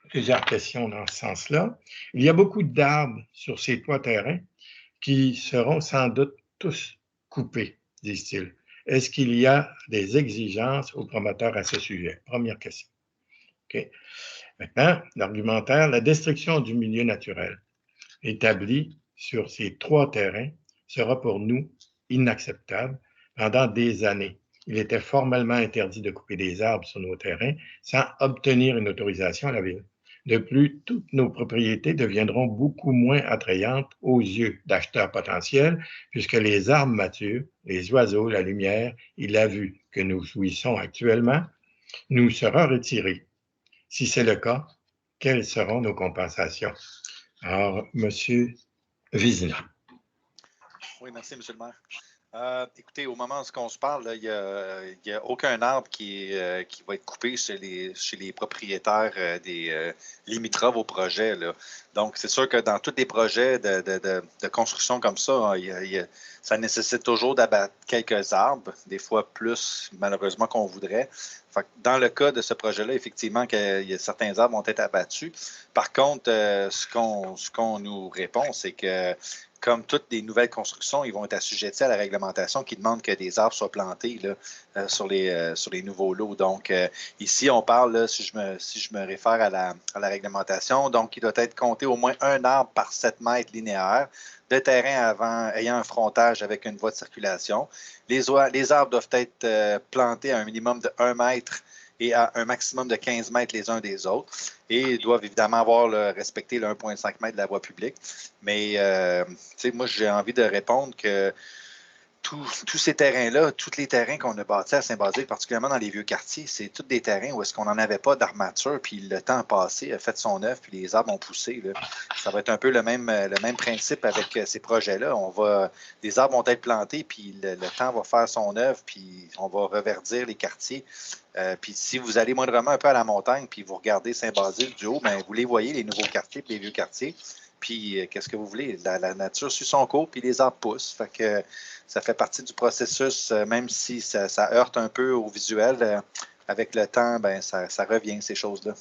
plusieurs questions dans ce sens-là, il y a beaucoup d'arbres sur ces 3 terrains qui seront sans doute tous coupés, disent-ils. Est-ce qu'il y a des exigences aux promoteurs à ce sujet? Première question. OK. Maintenant, l'argumentaire, la destruction du milieu naturel établi sur ces 3 terrains sera pour nous inacceptable pendant des années. Il était formellement interdit de couper des arbres sur nos terrains sans obtenir une autorisation à la Ville. De plus, toutes nos propriétés deviendront beaucoup moins attrayantes aux yeux d'acheteurs potentiels puisque les arbres matures, les oiseaux, la lumière et la vue que nous jouissons actuellement nous seront retirés. Si c'est le cas, quelles seront nos compensations? Alors, M. Vézina. Oui, merci, M. le maire. Écoutez, au moment où on se parle, il n'y a aucun arbre qui va être coupé chez les propriétaires des limitrophes au projet. Là. Donc, c'est sûr que dans tous les projets de construction comme ça, ça nécessite toujours d'abattre quelques arbres, des fois plus, malheureusement, qu'on voudrait. Fait que dans le cas de ce projet-là, effectivement, certains arbres vont être abattus. Par contre, ce qu'on nous répond, c'est que comme toutes les nouvelles constructions, ils vont être assujettis à la réglementation qui demande que des arbres soient plantés là, sur les nouveaux lots. Donc, ici, on parle, là, si je me réfère à la réglementation, donc il doit être compté au moins 1 arbre par 7 mètres linéaires de terrain ayant un frontage avec une voie de circulation. Les arbres doivent être plantés à un minimum de 1 mètre et à un maximum de 15 mètres les uns des autres. Et ils doivent évidemment respecter le 1,5 mètre de la voie publique. Mais moi, j'ai envie de répondre que tous ces terrains-là, tous les terrains qu'on a bâtis à Saint-Basile, particulièrement dans les vieux quartiers, c'est tous des terrains où est-ce qu'on n'en avait pas d'armature, puis le temps passé a fait son œuvre, puis les arbres ont poussé. Là. Ça va être un peu le même principe avec ces projets-là. Les arbres vont être plantés, puis le temps va faire son œuvre, puis on va reverdir les quartiers. Puis si vous allez moindrement un peu à la montagne, puis vous regardez Saint-Basile du haut, bien, vous les voyez, les nouveaux quartiers, puis les vieux quartiers. Puis, qu'est-ce que vous voulez? La nature suit son cours, puis les arbres poussent. Fait que ça fait partie du processus, même si ça heurte un peu au visuel. avec le temps, ben, ça revient, ces choses-là.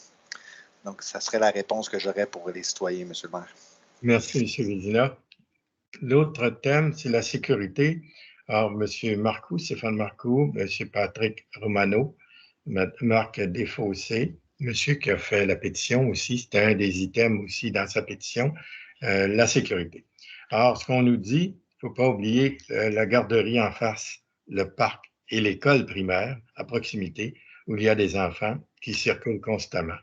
Donc, ça serait la réponse que j'aurais pour les citoyens, M. le maire. Merci, M. Vézina. L'autre thème, c'est la sécurité. Alors, M. Marcoux, Stéphane Marcoux, M. Patrick Romano, Marc Desfossés, monsieur qui a fait la pétition aussi, c'était un des items aussi dans sa pétition, la sécurité. Alors, ce qu'on nous dit, il ne faut pas oublier la garderie en face, le parc et l'école primaire à proximité, où il y a des enfants qui circulent constamment.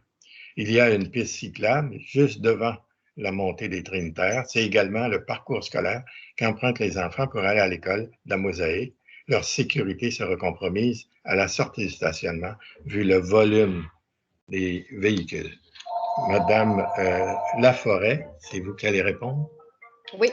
Il y a une piste cyclable juste devant la montée des Trinitaires. C'est également le parcours scolaire qu'empruntent les enfants pour aller à l'école de la Mosaïque. Leur sécurité sera compromise à la sortie du stationnement, vu le volume des véhicules. Madame Laforêt, c'est vous qui allez répondre? Oui.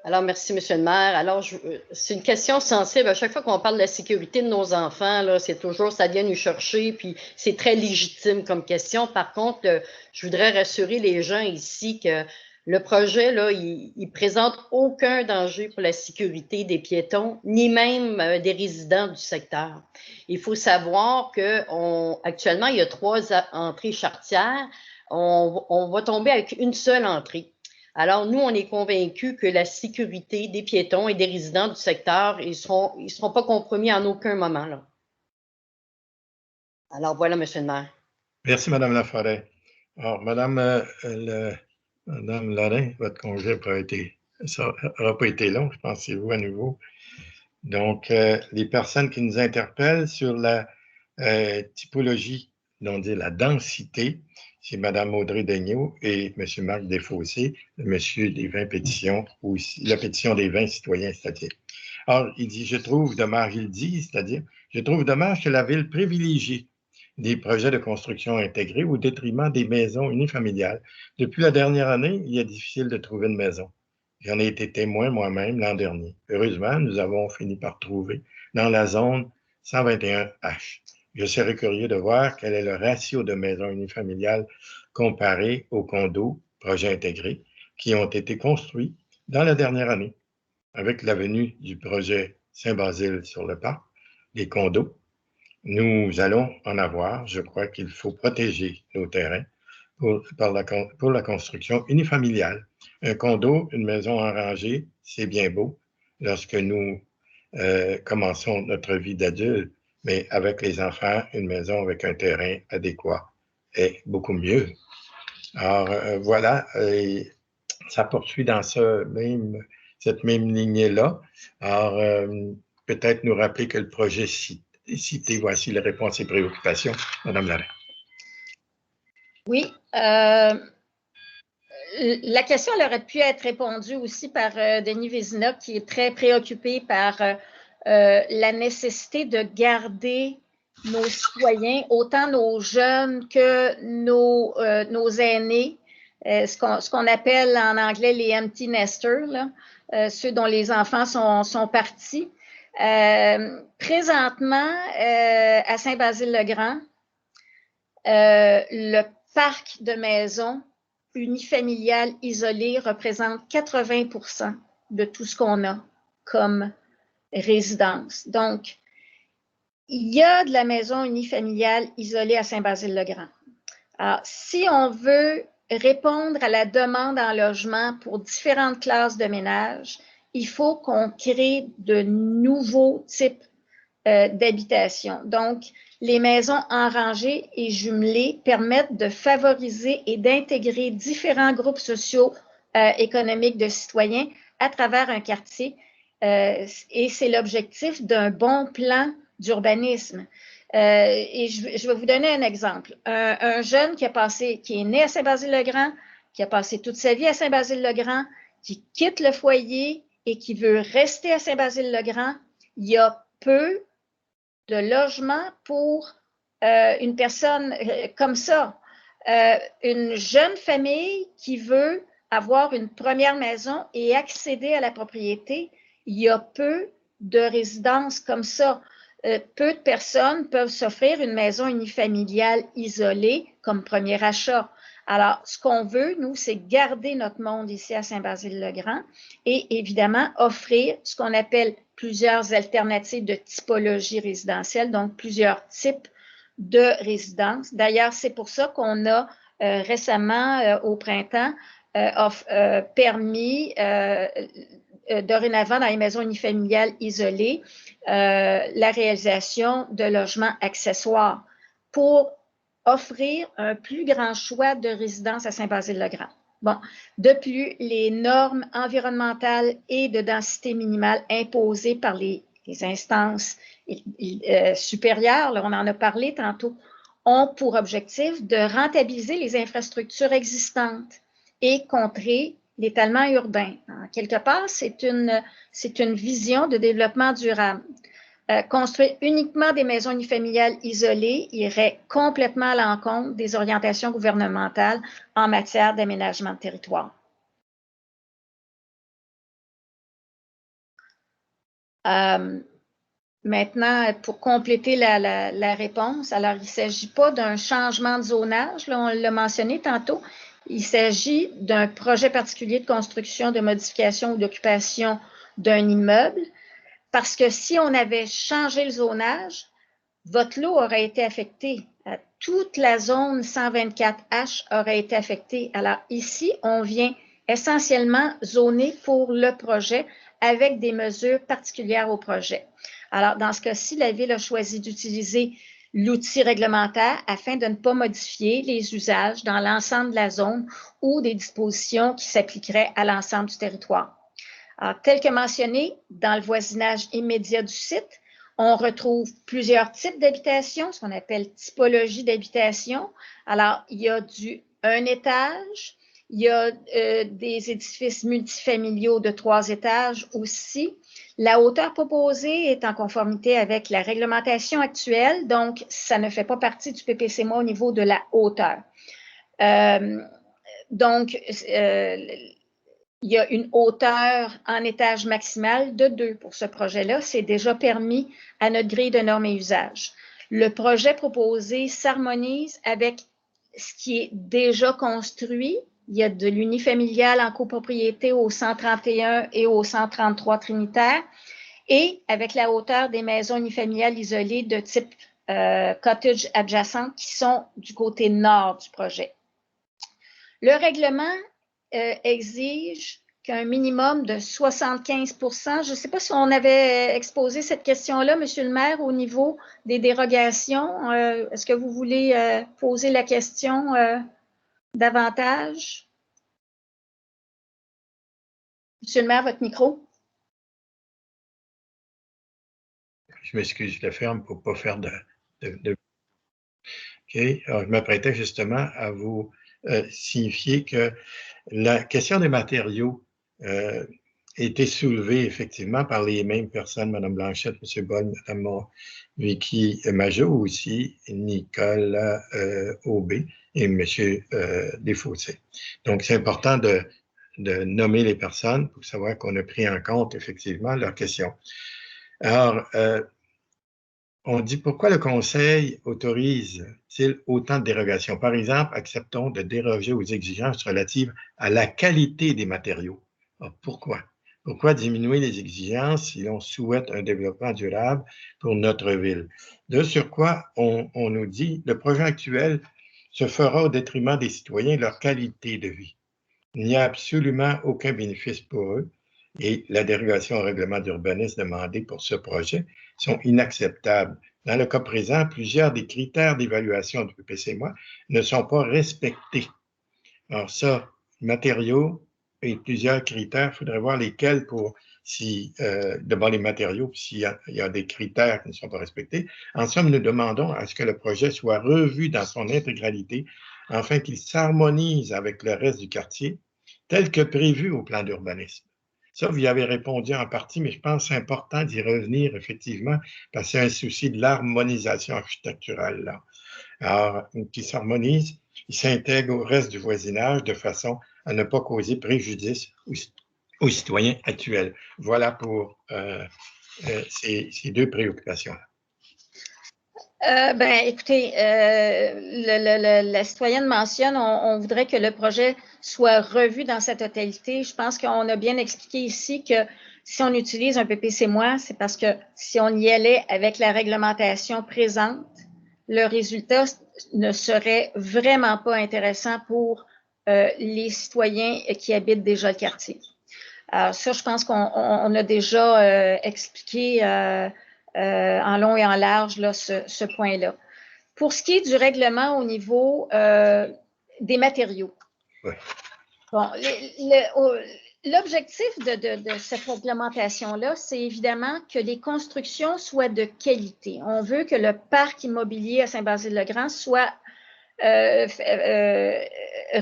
Alors, merci, M. le maire. Alors, c'est une question sensible. À chaque fois qu'on parle de la sécurité de nos enfants, là, c'est toujours, ça vient nous chercher, puis c'est très légitime comme question. Par contre, je voudrais rassurer les gens ici que le projet, là, il présente aucun danger pour la sécurité des piétons, ni même des résidents du secteur. Il faut savoir qu'actuellement, il y a 3 entrées charretières. On va tomber avec une seule entrée. Alors, nous, on est convaincus que la sécurité des piétons et des résidents du secteur, ils seront pas compromis en aucun moment, là. Alors, voilà, M. le maire. Merci, Madame Laforêt. Alors, Madame Lorrain, votre congé n'aura pas été long, je pense que c'est vous à nouveau. Donc, les personnes qui nous interpellent sur la typologie, on dit la densité, c'est Mme Audrey Daigneault et M. Marc Desfossés, le monsieur des 20 pétitions, ou aussi la pétition des 20 citoyens, c'est-à-dire. Alors, il dit, je trouve dommage que la ville privilégie des projets de construction intégrés au détriment des maisons unifamiliales. Depuis la dernière année, il est difficile de trouver une maison. J'en ai été témoin moi-même l'an dernier. Heureusement, nous avons fini par trouver dans la zone 121H. Je serais curieux de voir quel est le ratio de maisons unifamiliales comparé aux condos, projets intégrés, qui ont été construits dans la dernière année. Avec la venue du projet Saint-Basile sur le parc, des condos, nous allons en avoir. Je crois qu'il faut protéger nos terrains pour la construction unifamiliale. Un condo, une maison en rangée, c'est bien beau lorsque nous commençons notre vie d'adulte, mais avec les enfants, une maison avec un terrain adéquat est beaucoup mieux. Alors, voilà, ça poursuit dans cette même lignée-là. Alors, peut-être nous rappeler que le projet cité, voici les réponses et préoccupations. Madame Lorrain. Oui. La question elle aurait pu être répondue aussi par Denis Vézina, qui est très préoccupé par la nécessité de garder nos citoyens, autant nos jeunes que nos aînés, ce qu'on appelle en anglais les empty nesters, là, ceux dont les enfants sont partis. Présentement, à Saint-Basile-le-Grand, le parc de maisons unifamiliales isolées représente 80% de tout ce qu'on a comme résidence. Donc, il y a de la maison unifamiliale isolée à Saint-Basile-le-Grand. Alors, si on veut répondre à la demande en logement pour différentes classes de ménages, il faut qu'on crée de nouveaux types d'habitation. Donc, les maisons en rangée et jumelées permettent de favoriser et d'intégrer différents groupes sociaux économiques de citoyens à travers un quartier. Et c'est l'objectif d'un bon plan d'urbanisme. Et je vais vous donner un exemple. Un jeune qui est né à Saint-Basile-le-Grand, qui a passé toute sa vie à Saint-Basile-le-Grand, qui quitte le foyer et qui veut rester à Saint-Basile-le-Grand, il y a peu de logements pour une personne comme ça. Une jeune famille qui veut avoir une première maison et accéder à la propriété, il y a peu de résidences comme ça. Peu de personnes peuvent s'offrir une maison unifamiliale isolée comme premier achat. Alors, ce qu'on veut, nous, c'est garder notre monde ici à Saint-Basile-le-Grand et évidemment offrir ce qu'on appelle plusieurs alternatives de typologie résidentielle, donc plusieurs types de résidence. D'ailleurs, c'est pour ça qu'on a récemment, au printemps, permis dorénavant dans les maisons unifamiliales isolées la réalisation de logements accessoires pour offrir un plus grand choix de résidences à Saint-Basile-le-Grand. Bon, de plus, les normes environnementales et de densité minimale imposées par les instances supérieures, là, on en a parlé tantôt, ont pour objectif de rentabiliser les infrastructures existantes et contrer l'étalement urbain. En quelque part, c'est une vision de développement durable. Construire uniquement des maisons unifamiliales isolées irait complètement à l'encontre des orientations gouvernementales en matière d'aménagement de territoire. Maintenant, pour compléter la réponse, alors il ne s'agit pas d'un changement de zonage, là, on l'a mentionné tantôt, il s'agit d'un projet particulier de construction, de modification ou d'occupation d'un immeuble, parce que si on avait changé le zonage, votre lot aurait été affecté. Toute la zone 124H aurait été affectée. Alors ici, on vient essentiellement zoner pour le projet avec des mesures particulières au projet. Alors, dans ce cas-ci, la Ville a choisi d'utiliser l'outil réglementaire afin de ne pas modifier les usages dans l'ensemble de la zone ou des dispositions qui s'appliqueraient à l'ensemble du territoire. Alors, tel que mentionné, dans le voisinage immédiat du site, on retrouve plusieurs types d'habitations, ce qu'on appelle typologie d'habitation. Alors, il y a un étage, il y a des édifices multifamiliaux de 3 étages aussi. La hauteur proposée est en conformité avec la réglementation actuelle, donc ça ne fait pas partie du PPCMA au niveau de la hauteur. Il y a une hauteur en étage maximal de 2 pour ce projet-là. C'est déjà permis à notre grille de normes et usages. Le projet proposé s'harmonise avec ce qui est déjà construit. Il y a de l'unifamilial en copropriété au 131 et au 133 Trinitaire et avec la hauteur des maisons unifamiliales isolées de type cottage adjacentes qui sont du côté nord du projet. Le règlement exige qu'un minimum de 75 %. Je ne sais pas si on avait exposé cette question-là, Monsieur le maire, au niveau des dérogations. Est-ce que vous voulez poser la question davantage? Monsieur le maire, votre micro. Je m'excuse, je le ferme pour ne pas faire de... OK. Alors, je m'apprêtais justement à vous signifier que la question des matériaux a été soulevée effectivement par les mêmes personnes, Mme Blanchette, M. Bonne, Mme Vicky Majot aussi, Nicolas Aubé et M. Desfossés. Donc, c'est important de nommer les personnes pour savoir qu'on a pris en compte effectivement leurs questions. Alors, on dit pourquoi le Conseil autorise-t-il autant de dérogations? Par exemple, acceptons de déroger aux exigences relatives à la qualité des matériaux. Alors, pourquoi? Pourquoi diminuer les exigences si l'on souhaite un développement durable pour notre ville? De surcroît, on nous dit le projet actuel se fera au détriment des citoyens et leur qualité de vie. Il n'y a absolument aucun bénéfice pour eux et la dérogation au règlement d'urbanisme demandée pour ce projet sont inacceptables. Dans le cas présent, plusieurs des critères d'évaluation du PPCMA ne sont pas respectés. Alors ça, matériaux et plusieurs critères, il faudrait voir lesquels pour devant les matériaux, s'il y a des critères qui ne sont pas respectés. En somme, nous demandons à ce que le projet soit revu dans son intégralité afin qu'il s'harmonise avec le reste du quartier, tel que prévu au plan d'urbanisme. Ça, vous y avez répondu en partie, mais je pense que c'est important d'y revenir effectivement, parce que c'est un souci de l'harmonisation architecturale là. Alors, qui s'harmonise, il s'intègre au reste du voisinage de façon à ne pas causer préjudice aux citoyens actuels. Voilà pour ces deux préoccupations-là. Écoutez, la citoyenne mentionne, on voudrait que le projet soit revu dans sa totalité. Je pense qu'on a bien expliqué ici que si on utilise un PPCMA, c'est parce que si on y allait avec la réglementation présente, le résultat ne serait vraiment pas intéressant pour les citoyens qui habitent déjà le quartier. Alors ça, je pense qu'on a déjà expliqué en long et en large là, ce point-là. Pour ce qui est du règlement au niveau des matériaux, oui. Bon, l'objectif de cette réglementation-là, c'est évidemment que les constructions soient de qualité. On veut que le parc immobilier à Saint-Basile-le-Grand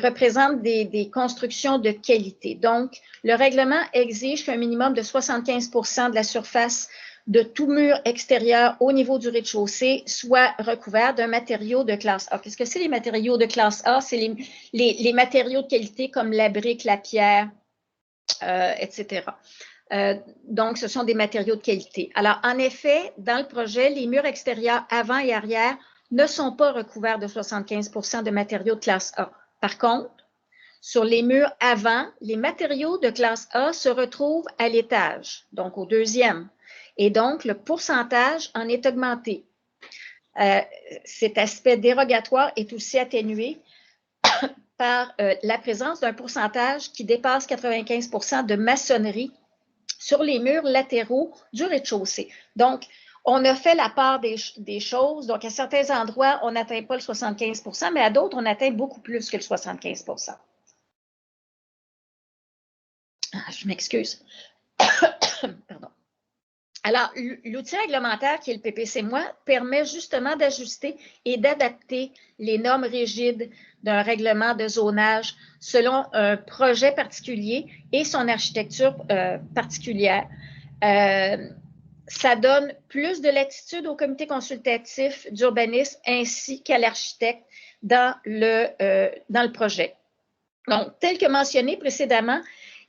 représente des constructions de qualité. Donc, le règlement exige qu'un minimum de 75% de la surface de tout mur extérieur au niveau du rez-de-chaussée soit recouvert d'un matériau de classe A. Qu'est-ce que c'est les matériaux de classe A? C'est les matériaux de qualité comme la brique, la pierre, etc. Donc, ce sont des matériaux de qualité. Alors, en effet, dans le projet, les murs extérieurs avant et arrière ne sont pas recouverts de 75% de matériaux de classe A. Par contre, sur les murs avant, les matériaux de classe A se retrouvent à l'étage, donc au deuxième. Et donc, le pourcentage en est augmenté. Cet aspect dérogatoire est aussi atténué par la présence d'un pourcentage qui dépasse 95% de maçonnerie sur les murs latéraux du rez-de-chaussée. Donc, on a fait la part des choses. Donc, à certains endroits, on n'atteint pas le 75%, mais à d'autres, on atteint beaucoup plus que le 75%. Je m'excuse. Pardon. Alors, l'outil réglementaire qui est le PPC-MOI permet justement d'ajuster et d'adapter les normes rigides d'un règlement de zonage selon un projet particulier et son architecture particulière. Ça donne plus de latitude au comité consultatif d'urbanisme ainsi qu'à l'architecte dans le projet. Donc, tel que mentionné précédemment,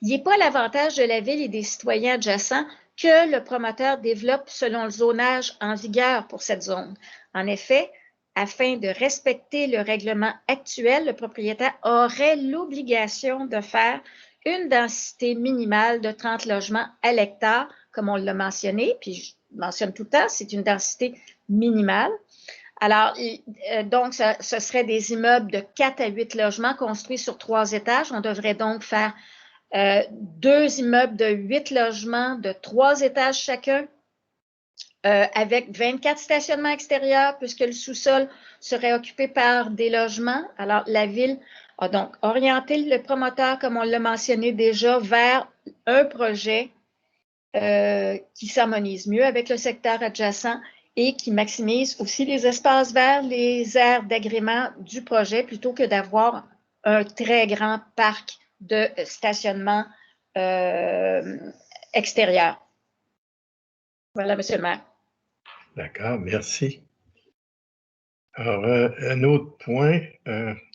il n'est pas l'avantage de la ville et des citoyens adjacents que le promoteur développe selon le zonage en vigueur pour cette zone. En effet, afin de respecter le règlement actuel, le propriétaire aurait l'obligation de faire une densité minimale de 30 logements à l'hectare, comme on l'a mentionné, puis je mentionne tout le temps, c'est une densité minimale. Alors, donc, ce serait des immeubles de 4 à 8 logements construits sur 3 étages. On devrait donc faire 2 immeubles de 8 logements de 3 étages chacun, avec 24 stationnements extérieurs, puisque le sous-sol serait occupé par des logements. Alors, la ville a donc orienté le promoteur, comme on l'a mentionné déjà, vers un projet qui s'harmonise mieux avec le secteur adjacent et qui maximise aussi les espaces verts, les aires d'agrément du projet, plutôt que d'avoir un très grand parc de stationnement extérieur. Voilà, Monsieur le maire. D'accord, merci. Alors, un autre point,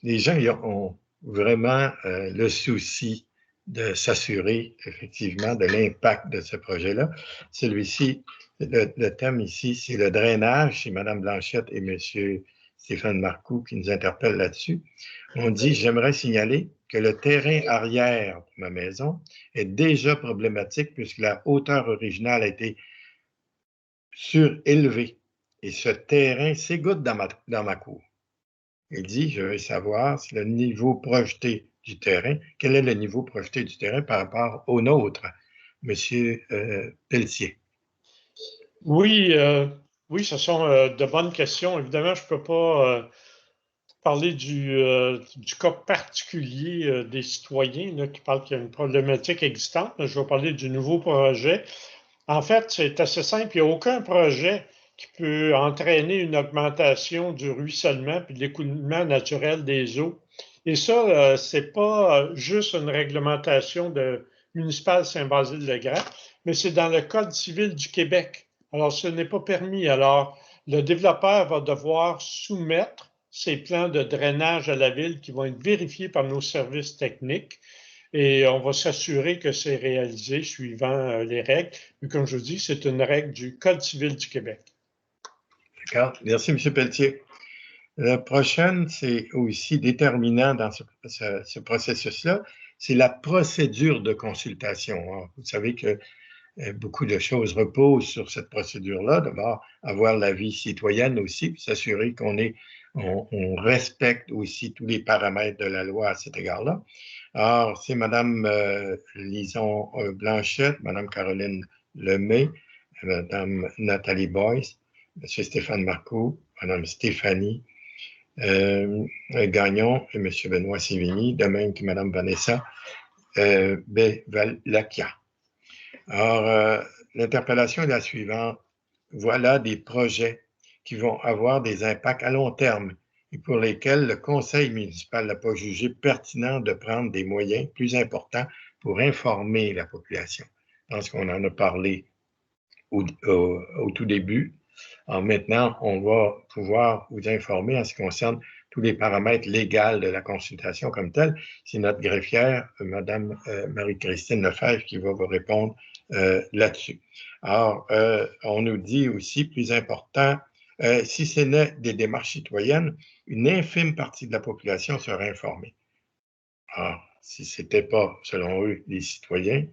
les gens ont vraiment le souci de s'assurer effectivement de l'impact de ce projet-là. Celui-ci, le thème ici, c'est le drainage. C'est Mme Blanchette et M. Stéphane Marcoux qui nous interpellent là-dessus. On dit, j'aimerais signaler que le terrain arrière de ma maison est déjà problématique puisque la hauteur originale a été surélevée. Et ce terrain s'égoutte dans ma cour. Il dit, je veux savoir si le niveau projeté du terrain, quel est le niveau projeté du terrain par rapport au nôtre, Monsieur Pelletier? Oui, oui, ce sont de bonnes questions. Évidemment, je ne peux pas parler du cas particulier des citoyens là, qui parlent qu'il y a une problématique existante. Je vais parler du nouveau projet. En fait, c'est assez simple. Il n'y a aucun projet qui peut entraîner une augmentation du ruissellement puis de l'écoulement naturel des eaux. Et ça, c'est pas juste une réglementation de municipale Saint-Basile-le-Grand, mais c'est dans le Code civil du Québec. Alors, ce n'est pas permis. Alors, le développeur va devoir soumettre ses plans de drainage à la ville qui vont être vérifiés par nos services techniques. Et on va s'assurer que c'est réalisé suivant les règles. Mais comme je vous dis, c'est une règle du Code civil du Québec. D'accord. Merci, M. Pelletier. La prochaine, c'est aussi déterminant dans ce processus-là, c'est la procédure de consultation. Vous savez que beaucoup de choses reposent sur cette procédure-là. D'abord, avoir l'avis citoyenne aussi, puis s'assurer on respecte aussi tous les paramètres de la loi à cet égard-là. Alors, c'est Mme Lison Blanchette, Mme Caroline Lemay, Mme Nathalie Boyce, M. Stéphane Marcoux, Mme Stéphanie Gagnon et M. Benoît Sévigny, de même que Mme Vanessa Bévalakia. Alors, l'interpellation est la suivante. Voilà des projets qui vont avoir des impacts à long terme et pour lesquels le conseil municipal n'a pas jugé pertinent de prendre des moyens plus importants pour informer la population. Je pense qu'on en a parlé au tout début. Alors maintenant, on va pouvoir vous informer en ce qui concerne tous les paramètres légaux de la consultation comme telle. C'est notre greffière, Mme Marie-Christine Lefebvre, qui va vous répondre là-dessus. Alors, on nous dit aussi, plus important, si ce n'est des démarches citoyennes, une infime partie de la population sera informée. Alors, si ce n'était pas, selon eux, les citoyens,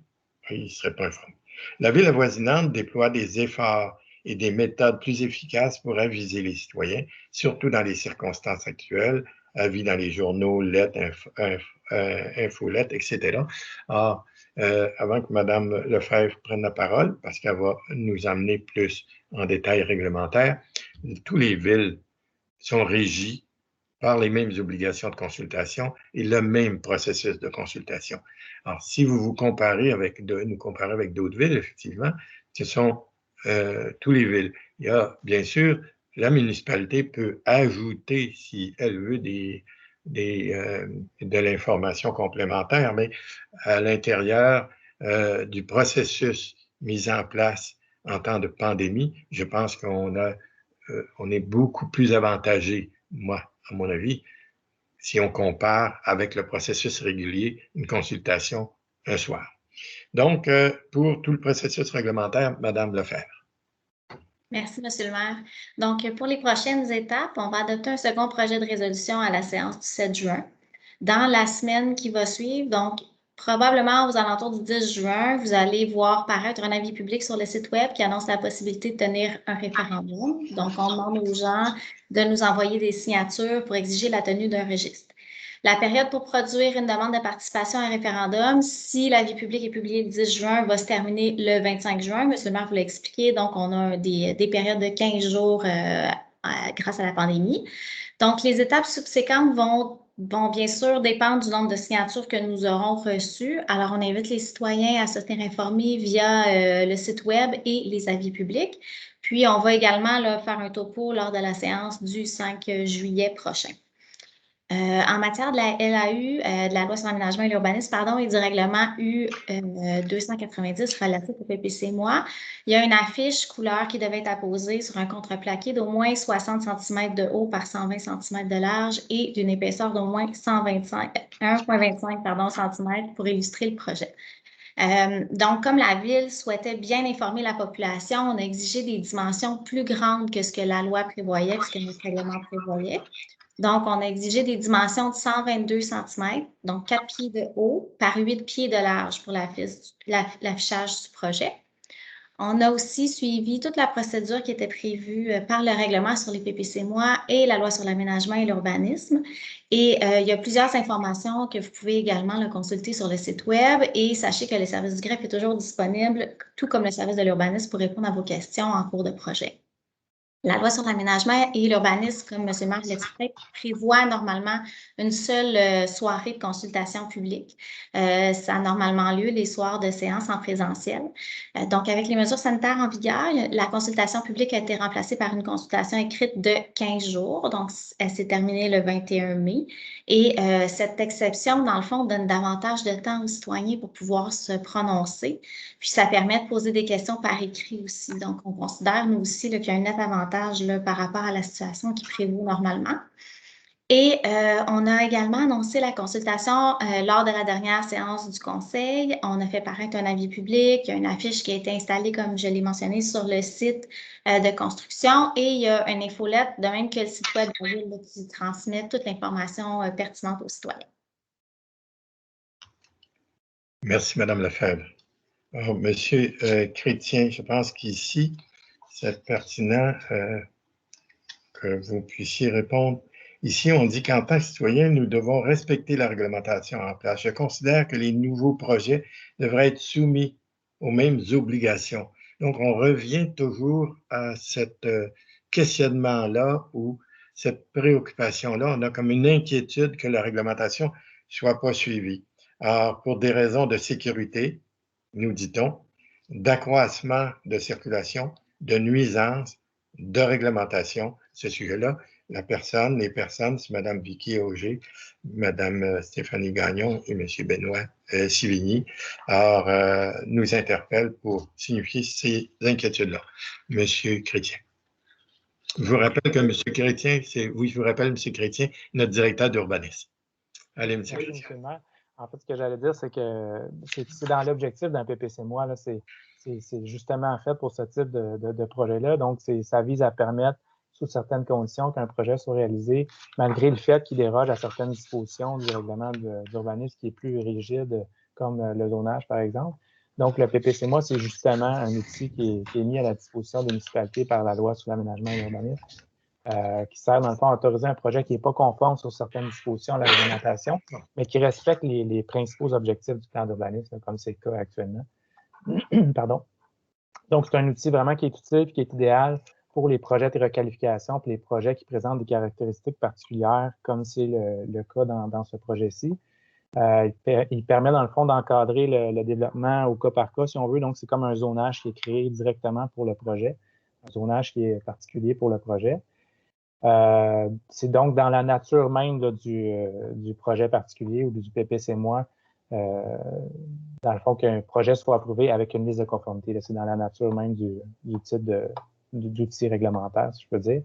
ils ne seraient pas informés. La ville avoisinante déploie des efforts et des méthodes plus efficaces pour aviser les citoyens, surtout dans les circonstances actuelles, avis dans les journaux, lettres, infolettes, etc. Alors, avant que Mme Lefebvre prenne la parole, parce qu'elle va nous amener plus en détail réglementaire, toutes les villes sont régies par les mêmes obligations de consultation et le même processus de consultation. Alors, si vous nous comparez avec d'autres villes, effectivement, ce sont toutes les villes. Il y a, bien sûr, la municipalité peut ajouter, si elle veut, de l'information complémentaire, mais à l'intérieur du processus mis en place en temps de pandémie, je pense on est beaucoup plus avantagé, moi, à mon avis, si on compare avec le processus régulier, une consultation un soir. Donc, pour tout le processus réglementaire, Mme Lefebvre. Merci, M. le maire. Donc, pour les prochaines étapes, on va adopter un second projet de résolution à la séance du 7 juin. Dans la semaine qui va suivre, donc probablement aux alentours du 10 juin, vous allez voir paraître un avis public sur le site Web qui annonce la possibilité de tenir un référendum. Donc, on demande aux gens de nous envoyer des signatures pour exiger la tenue d'un registre. La période pour produire une demande de participation à un référendum, si l'avis public est publié le 10 juin, va se terminer le 25 juin. M. le maire vous l'a expliqué. Donc, on a des périodes de 15 jours grâce à la pandémie. Donc, les étapes subséquentes vont bien sûr dépendre du nombre de signatures que nous aurons reçues. Alors, on invite les citoyens à se tenir informés via le site Web et les avis publics. Puis, on va également faire un topo lors de la séance du 5 juillet prochain. En matière de la LAU, de la loi sur l'aménagement et l'urbanisme, et du règlement U290 relatif au PPC-MOI, il y a une affiche couleur qui devait être apposée sur un contreplaqué d'au moins 60 cm de haut par 120 cm de large et d'une épaisseur d'au moins 1,25 cm pour illustrer le projet. Donc, comme la Ville souhaitait bien informer la population, on a exigé des dimensions plus grandes que ce que la loi prévoyait, ce que notre règlement prévoyait. Donc, on a exigé des dimensions de 122 cm, donc 4 pieds de haut par 8 pieds de large pour l'affichage du projet. On a aussi suivi toute la procédure qui était prévue par le règlement sur les PPC-MOI et la loi sur l'aménagement et l'urbanisme. Et il y a plusieurs informations que vous pouvez également consulter sur le site Web. Et sachez que le service du greffe est toujours disponible, tout comme le service de l'urbanisme, pour répondre à vos questions en cours de projet. La loi sur l'aménagement et l'urbanisme, comme M. le maire l'expliquait, prévoit normalement une seule soirée de consultation publique. Ça a normalement lieu les soirs de séance en présentiel. Donc, avec les mesures sanitaires en vigueur, la consultation publique a été remplacée par une consultation écrite de 15 jours. Donc, elle s'est terminée le 21 mai. Et cette exception, dans le fond, donne davantage de temps aux citoyens pour pouvoir se prononcer. Puis, ça permet de poser des questions par écrit aussi. Donc, on considère, nous aussi, qu'il y a un net avantage par rapport à la situation qui prévaut normalement. Et on a également annoncé la consultation lors de la dernière séance du Conseil. On a fait paraître un avis public, il y a une affiche qui a été installée, comme je l'ai mentionné, sur le site de construction et il y a une infolette, de même que le site web de la Ville qui transmet toute l'information pertinente aux citoyens. Merci, Mme Lefebvre. Alors, Monsieur Chrétien, je pense qu'ici, c'est pertinent que vous puissiez répondre. Ici, on dit qu'en tant que citoyen, nous devons respecter la réglementation en place. Je considère que les nouveaux projets devraient être soumis aux mêmes obligations. Donc, on revient toujours à ce questionnement-là ou cette préoccupation-là. On a comme une inquiétude que la réglementation ne soit pas suivie. Alors, pour des raisons de sécurité, nous dit-on, d'accroissement de circulation, de nuisances, de réglementation, ce sujet-là, les personnes, c'est Mme Vicky Auger, Mme Stéphanie Gagnon et M. Benoît Sivigny, alors, nous interpellent pour signifier ces inquiétudes-là. M. Chrétien. Je vous rappelle que M. Chrétien, oui, je vous rappelle, M. Chrétien, notre directeur d'urbanisme. Allez, M. Chrétien. Monsieur le maire. En fait, ce que j'allais dire, c'est que c'est dans l'objectif d'un PPC-moi, c'est justement fait pour ce type de projet-là. Donc, ça vise à permettre, sous certaines conditions, qu'un projet soit réalisé, malgré le fait qu'il déroge à certaines dispositions du règlement d'urbanisme qui est plus rigide, comme le zonage, par exemple. Donc, le PPC-moi, c'est justement un outil qui est mis à la disposition des municipalités par la loi sur l'aménagement et l'urbanisme. Qui sert, dans le fond, à autoriser un projet qui n'est pas conforme sur certaines dispositions de la réglementation, mais qui respecte les principaux objectifs du plan d'urbanisme, comme c'est le cas actuellement. Pardon. Donc, c'est un outil vraiment qui est utile et qui est idéal pour les projets de requalification et les projets qui présentent des caractéristiques particulières, comme c'est le cas dans ce projet-ci. Il permet, dans le fond, d'encadrer le développement au cas par cas, si on veut. Donc, c'est comme un zonage qui est créé directement pour le projet, un zonage qui est particulier pour le projet. C'est donc dans la nature même là, du projet particulier ou du PPC-moi, dans le fond, qu'un projet soit approuvé avec une liste de conformité. C'est dans la nature même du type d'outil réglementaire, si je peux dire.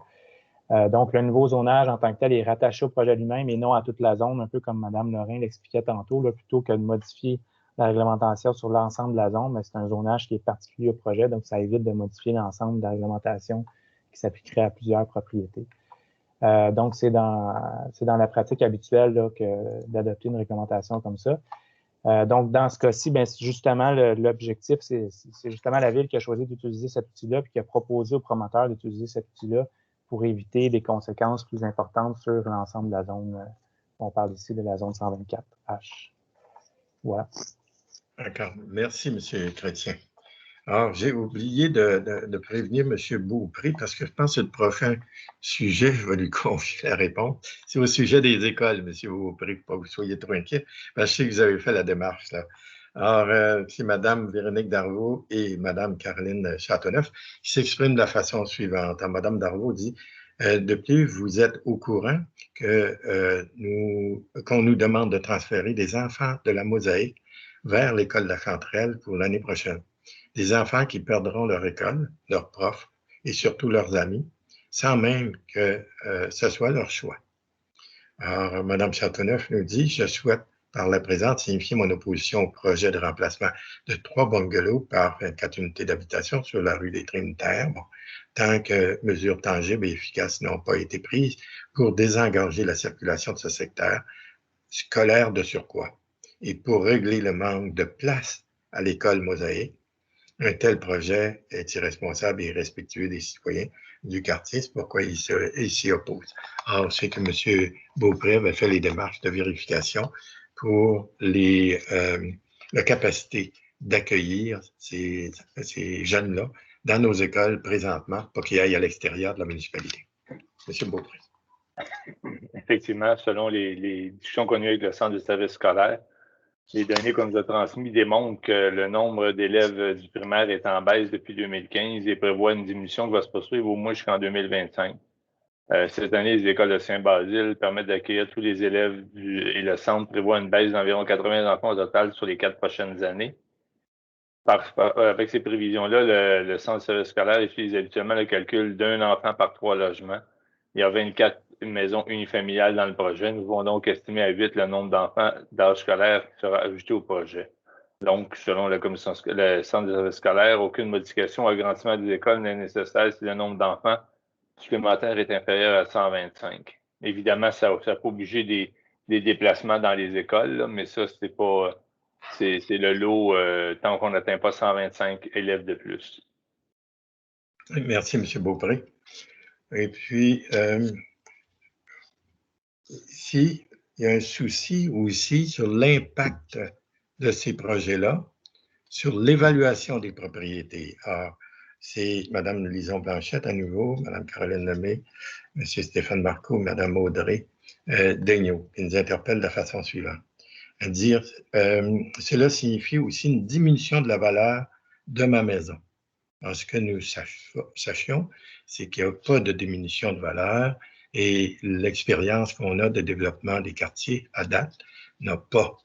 Donc, le nouveau zonage en tant que tel est rattaché au projet lui-même et non à toute la zone, un peu comme Mme Lorrain l'expliquait tantôt, là, plutôt que de modifier la réglementation sur l'ensemble de la zone, mais c'est un zonage qui est particulier au projet, donc ça évite de modifier l'ensemble de la réglementation qui s'appliquerait à plusieurs propriétés. Donc, c'est dans la pratique habituelle là, d'adopter une réglementation comme ça. Donc, dans ce cas-ci, justement, l'objectif, c'est justement la ville qui a choisi d'utiliser cet outil-là puis qui a proposé aux promoteurs d'utiliser cet outil-là pour éviter des conséquences plus importantes sur l'ensemble de la zone. On parle ici de la zone 124H. Voilà. D'accord. Merci, M. Chrétien. Alors, j'ai oublié de prévenir M. Beaupré parce que je pense que le prochain sujet, je vais lui confier la réponse. C'est au sujet des écoles, M. Beaupré, pour pas que vous soyez trop inquiet. Je sais que vous avez fait la démarche, là. Alors, c'est Mme Véronique Darvaux et Mme Caroline Châteauneuf qui s'expriment de la façon suivante. Alors, Mme Darvaux dit de plus, vous êtes au courant qu'on nous demande de transférer des enfants de la Mosaïque vers l'école de la Chanterelle pour l'année prochaine. Des enfants qui perdront leur école, leurs profs et surtout leurs amis, sans même que ce soit leur choix. Alors, Mme Châteauneuf nous dit, je souhaite par la présente signifier mon opposition au projet de remplacement de 3 bungalows par 24 unités d'habitation sur la rue des Trinitaires, tant que mesures tangibles et efficaces n'ont pas été prises pour désengorger la circulation de ce secteur scolaire de surcroît. Et pour régler le manque de place à l'école Mosaïque, un tel projet est irresponsable et irrespectueux des citoyens du quartier. C'est pourquoi il s'y oppose. Alors, c'est que M. Beaupré avait fait les démarches de vérification pour la capacité d'accueillir ces jeunes-là dans nos écoles présentement, pas qu'ils aillent à l'extérieur de la municipalité. M. Beaupré. Effectivement, selon les discussions qu'on a eues avec le Centre de service scolaire, les données qu'on nous a transmises démontrent que le nombre d'élèves du primaire est en baisse depuis 2015 et prévoit une diminution qui va se poursuivre au moins jusqu'en 2025. Cette année, les écoles de Saint-Basile permettent d'accueillir tous les élèves et le centre prévoit une baisse d'environ 80 enfants au total sur les 4 prochaines années. Avec ces prévisions-là, le centre de service scolaire utilise habituellement le calcul d'un enfant par 3 logements. Il y a 24 maisons unifamiliales dans le projet. Nous pouvons donc estimer à 8 le nombre d'enfants d'âge scolaire qui sera ajouté au projet. Donc, selon le centre de service scolaire, aucune modification ou agrandissement des écoles n'est nécessaire si le nombre d'enfants supplémentaires est inférieur à 125. Évidemment, ça peut obliger des déplacements dans les écoles, là, mais ça, c'est pas c'est le lot tant qu'on n'atteint pas 125 élèves de plus. Merci, M. Beaupré. Et puis, ici, il y a un souci aussi sur l'impact de ces projets-là, sur l'évaluation des propriétés. Alors, c'est Mme Lison Blanchette à nouveau, Mme Caroline Lemay, M. Stéphane Marcoux, Mme Audrey Daigneault, qui nous interpellent de la façon suivante. À dire, cela signifie aussi une diminution de la valeur de ma maison. Alors, ce que nous sachions, c'est qu'il n'y a pas de diminution de valeur et l'expérience qu'on a de développement des quartiers à date n'a pas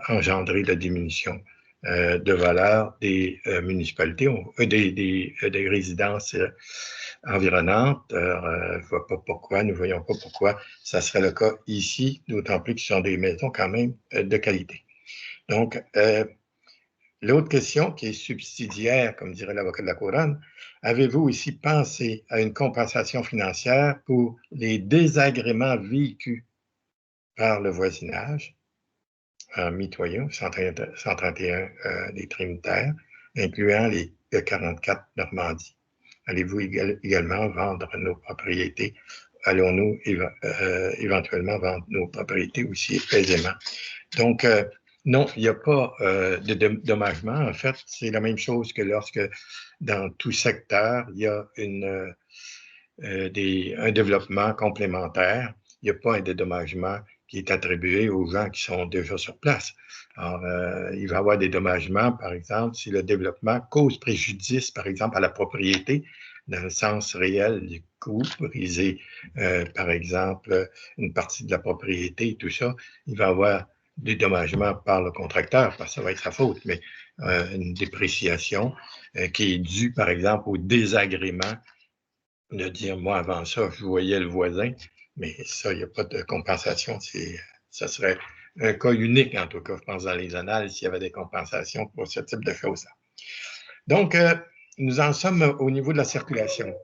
engendré de diminution de valeur des municipalités, des résidences environnantes. Je ne vois pas pourquoi, nous ne voyons pas pourquoi ça serait le cas ici, d'autant plus que ce sont des maisons quand même de qualité. Donc, l'autre question qui est subsidiaire, comme dirait l'avocat de la Couronne, avez-vous aussi pensé à une compensation financière pour les désagréments vécus par le voisinage en mitoyen 131 des Trinitaires, incluant les 44 Normandie? Allez-vous également vendre nos propriétés? Allons-nous éventuellement vendre nos propriétés aussi aisément? Donc, non, il n'y a pas de dédommagement. En fait, c'est la même chose que lorsque, dans tout secteur, il y a un développement complémentaire. Il n'y a pas un dédommagement qui est attribué aux gens qui sont déjà sur place. Alors, il va y avoir des dédommagements, par exemple, si le développement cause préjudice, par exemple, à la propriété, dans le sens réel du coût, briser, par exemple, une partie de la propriété et tout ça, il va y avoir des dédommagements par le contracteur, parce que ça va être sa faute, mais une dépréciation qui est due, par exemple, au désagrément de dire, moi, avant ça, je voyais le voisin, mais ça, il n'y a pas de compensation. Ça serait un cas unique, en tout cas, je pense, dans les annales, s'il y avait des compensations pour ce type de choses-là. Donc, nous en sommes au niveau de la circulation.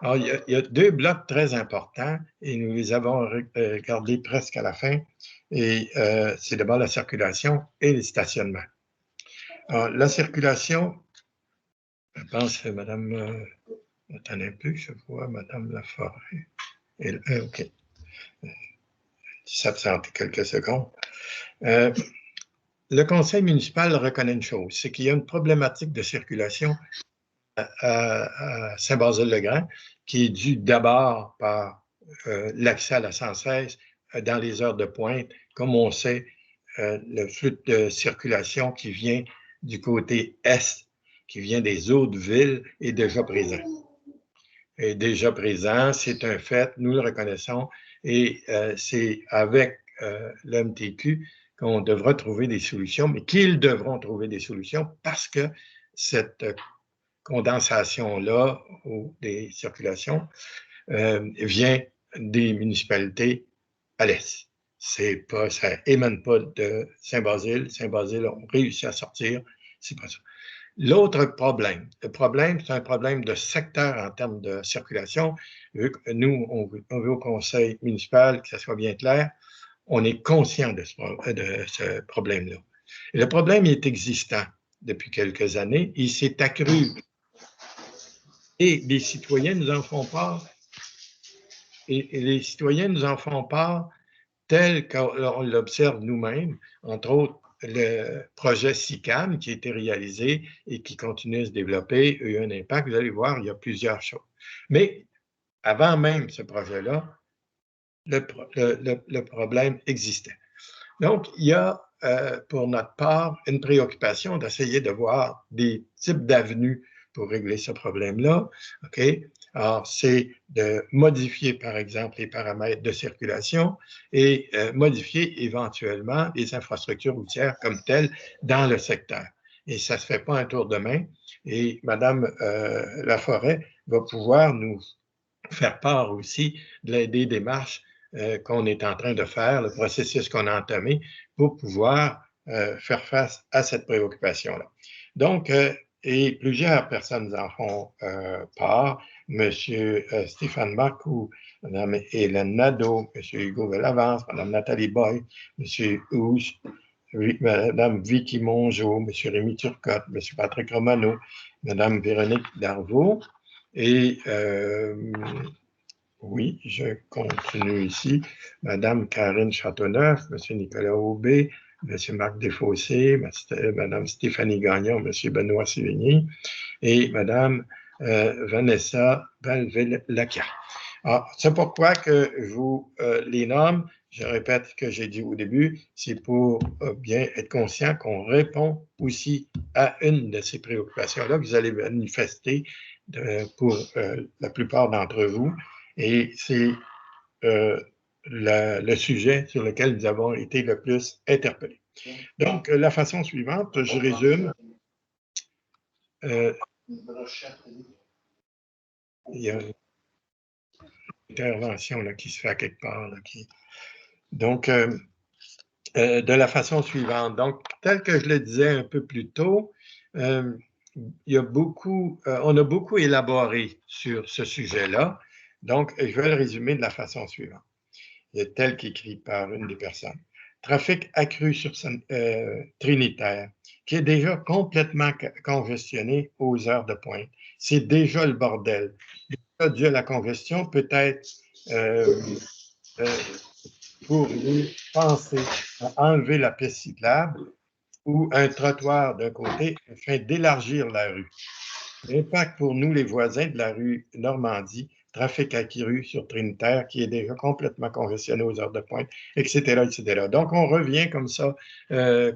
Alors, il y a deux blocs très importants et nous les avons regardés presque à la fin. Et c'est d'abord la circulation et le stationnement. Alors, la circulation, je pense que Mme... attendez un peu, je vois Mme Laforêt. OK. S'absenter quelques secondes. Le conseil municipal reconnaît une chose, c'est qu'il y a une problématique de circulation à Saint-Basile-le-Grand qui est due d'abord par l'accès à la 116 dans les heures de pointe. Comme on sait, le flux de circulation qui vient du côté est, qui vient des autres villes, est déjà présent. Est déjà présent, c'est un fait, nous le reconnaissons, et c'est avec l'MTQ qu'on devra trouver des solutions, mais qu'ils devront trouver des solutions parce que cette condensation-là ou des circulations vient des municipalités à l'est. Ça émane pas de Saint-Basile. Saint-Basile ont réussi à sortir. C'est pas ça. L'autre problème, c'est un problème de secteur en termes de circulation. Nous, on veut au conseil municipal que ça soit bien clair. On est conscient de ce problème-là. Et le problème est existant depuis quelques années. Il s'est accru. Et les citoyens nous en font part. Et les citoyens nous en font part tel qu'on l'observe nous-mêmes, entre autres le projet SICAM qui a été réalisé et qui continue à se développer a eu un impact. Vous allez voir, il y a plusieurs choses. Mais avant même ce projet-là, le problème existait. Donc, il y a pour notre part une préoccupation d'essayer de voir des types d'avenues pour régler ce problème-là. OK? Alors, c'est de modifier, par exemple, les paramètres de circulation et modifier éventuellement les infrastructures routières comme telles dans le secteur. Et ça ne se fait pas un tour de main. Et Mme Laforêt va pouvoir nous faire part aussi des démarches qu'on est en train de faire, le processus qu'on a entamé pour pouvoir faire face à cette préoccupation-là. Donc, et plusieurs personnes en font part. M. Stéphane Marcoux, Mme Hélène Nadeau, M. Hugo Bellavance, Mme Nathalie Boy, M. Houche, Mme Vicky Mongeau, M. Rémi Turcotte, M. Patrick Romano, Mme Véronique Darvaux. Et oui, je continue ici. Mme Karine Châteauneuf, M. Nicolas Aubé, M. Marc Desfossés, Mme Stéphanie Gagnon, M. Benoît Sévigny et Mme Vanessa Balvelacqua. C'est pourquoi que je vous les nomme. Je répète ce que j'ai dit au début, c'est pour bien être conscient qu'on répond aussi à une de ces préoccupations-là que vous allez manifester pour la plupart d'entre vous. Et c'est le sujet sur lequel nous avons été le plus interpellés. Donc, la façon suivante, je résume. Il y a une intervention là, qui se fait à quelque part. Là, Donc, de la façon suivante. Donc, tel que je le disais un peu plus tôt, il y a beaucoup, on a beaucoup élaboré sur ce sujet-là. Donc, je vais le résumer de la façon suivante. Tel qu'écrit par une des personnes. Trafic accru sur Trinitaire, qui est déjà complètement congestionné aux heures de pointe. C'est déjà le bordel. Dû à la congestion, peut-être pourriez penser à enlever la piste cyclable ou un trottoir d'un côté afin d'élargir la rue. L'impact pour nous, les voisins de la rue Normandie, trafic accru sur Trinitaire qui est déjà complètement congestionné aux heures de pointe, etc., etc. Donc, on revient comme ça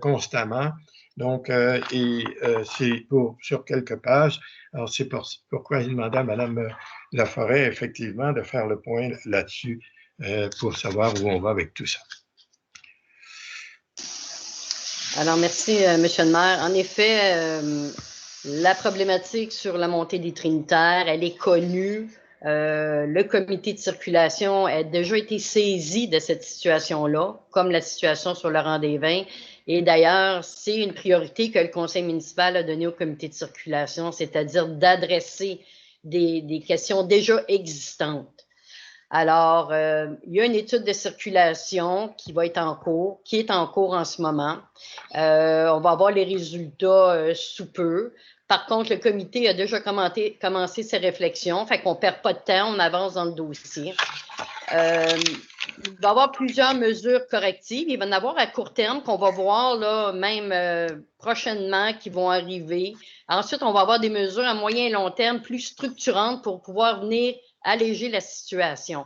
constamment. Donc, c'est sur quelques pages. Alors, c'est pourquoi j'ai demandé à Mme Laforêt, effectivement, de faire le point là-dessus pour savoir où on va avec tout ça. Alors, merci, M. le maire. En effet, la problématique sur la montée des Trinitaires, elle est connue. Le comité de circulation a déjà été saisi de cette situation-là, comme la situation sur le rang des vins. Et d'ailleurs, c'est une priorité que le conseil municipal a donnée au comité de circulation, c'est-à-dire d'adresser des questions déjà existantes. Alors, il y a une étude de circulation qui va être en cours, qui est en cours en ce moment. On va avoir les résultats sous peu. Par contre, le comité a déjà commencé ses réflexions, fait qu'on ne perd pas de temps, on avance dans le dossier. Il va y avoir plusieurs mesures correctives. Il va y en avoir à court terme qu'on va voir là, même prochainement qui vont arriver. Ensuite, on va avoir des mesures à moyen et long terme plus structurantes pour pouvoir venir alléger la situation.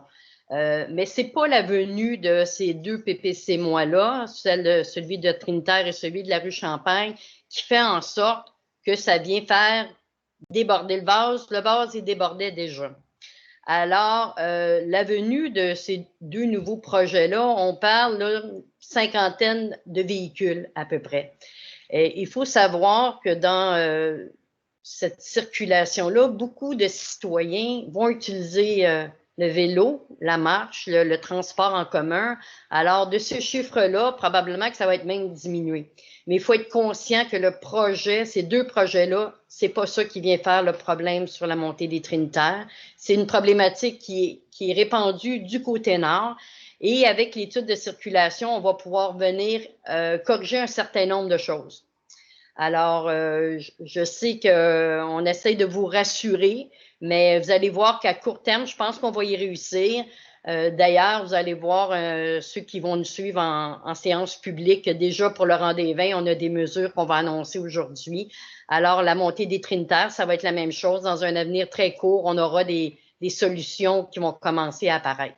Mais ce n'est pas la venue de ces deux PPC-là, celui de Trinitaire et celui de la rue Champagne, qui fait en sorte que ça vient faire déborder le vase. Le vase, il débordait déjà. Alors, la venue de ces deux nouveaux projets-là, on parle d'une cinquantaine de véhicules à peu près. Et il faut savoir que dans cette circulation-là, beaucoup de citoyens vont utiliser le vélo, la marche, le transport en commun. Alors, de ce chiffre-là, probablement que ça va être même diminué. Mais il faut être conscient que le projet, ces deux projets-là, c'est pas ça qui vient faire le problème sur la montée des Trinitaires. C'est une problématique qui est répandue du côté nord. Et avec l'étude de circulation, on va pouvoir venir corriger un certain nombre de choses. Alors, je sais qu'on essaye de vous rassurer, mais vous allez voir qu'à court terme, je pense qu'on va y réussir. D'ailleurs, vous allez voir ceux qui vont nous suivre en séance publique. Déjà, pour le rang des vins, on a des mesures qu'on va annoncer aujourd'hui. Alors, la montée des Trinitaires, ça va être la même chose. Dans un avenir très court, on aura des solutions qui vont commencer à apparaître.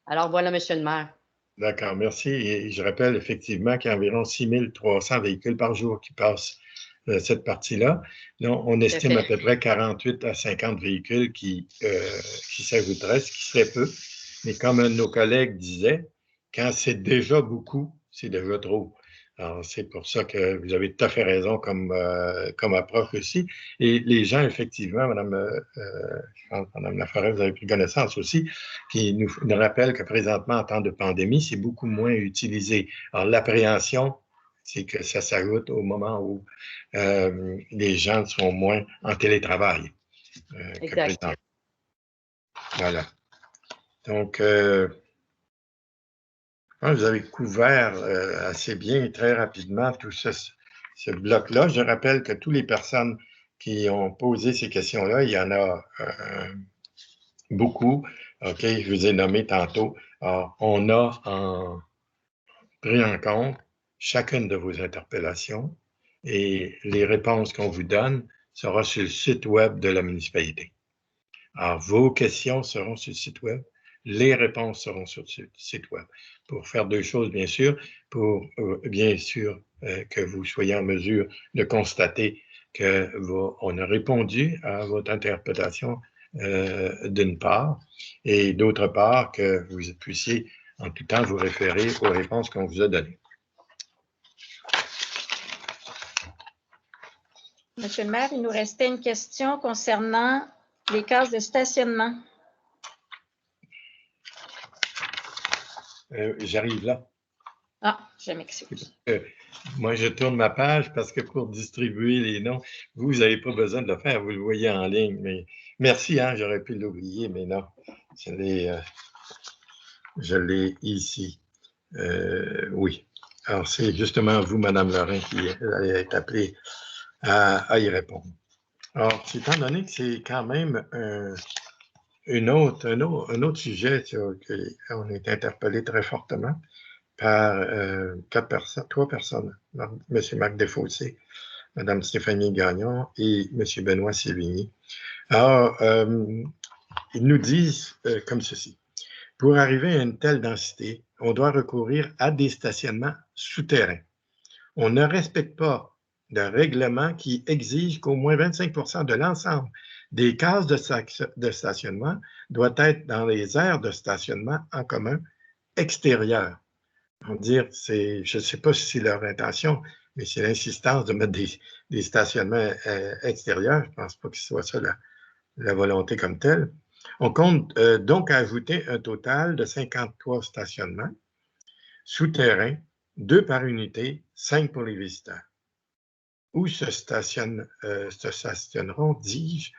Alors, voilà, Monsieur le maire. D'accord, merci. Et je rappelle effectivement qu'il y a environ 6300 véhicules par jour qui passent cette partie-là. On estime à peu près 48 à 50 véhicules qui s'ajouteraient, ce qui serait peu. Mais comme un de nos collègues disait, quand c'est déjà beaucoup, c'est déjà trop. Alors, c'est pour ça que vous avez tout à fait raison comme approche aussi. Et les gens, effectivement, je pense que Mme Laforêt, vous avez pris connaissance aussi, qui nous rappelle que présentement, en temps de pandémie, c'est beaucoup moins utilisé. Alors, l'appréhension, c'est que ça s'ajoute au moment où les gens seront moins en télétravail que présentement. Voilà. Donc, je Vous avez couvert assez bien et très rapidement tout ce bloc-là. Je rappelle que toutes les personnes qui ont posé ces questions-là, il y en a beaucoup. OK, je vous ai nommé tantôt. Alors, on a pris en compte chacune de vos interpellations et les réponses qu'on vous donne seront sur le site web de la municipalité. Alors, vos questions seront sur le site web, les réponses seront sur le site web. Pour faire deux choses, bien sûr, pour bien sûr que vous soyez en mesure de constater qu'on a répondu à votre interprétation d'une part, et d'autre part, que vous puissiez en tout temps vous référer aux réponses qu'on vous a données. Monsieur le maire, il nous restait une question concernant les cases de stationnement. J'arrive là. Ah, je m'excuse. Moi, je tourne ma page parce que pour distribuer les noms, vous n'avez pas besoin de le faire, vous le voyez en ligne. Mais merci, hein, j'aurais pu l'oublier, mais non, je l'ai ici. Oui. Alors, c'est justement vous, Madame Lorrain, qui allez être appelée à y répondre. Alors, étant donné que c'est quand même un autre sujet sur lequel on est interpellé très fortement par trois personnes, M. Marc Desfossés, Mme Stéphanie Gagnon et M. Benoît Sévigny. Alors, ils nous disent comme ceci. Pour arriver à une telle densité, on doit recourir à des stationnements souterrains. On ne respecte pas de règlement qui exige qu'au moins 25% de l'ensemble des cases de stationnement doit être dans les aires de stationnement en commun extérieures. On dire, je ne sais pas si c'est leur intention, mais c'est l'insistance de mettre des stationnements extérieurs. Je ne pense pas que ce soit ça la volonté comme telle. On compte donc ajouter un total de 53 stationnements souterrains, 2 par unité, 5 pour les visiteurs. Où se stationneront, dis-je,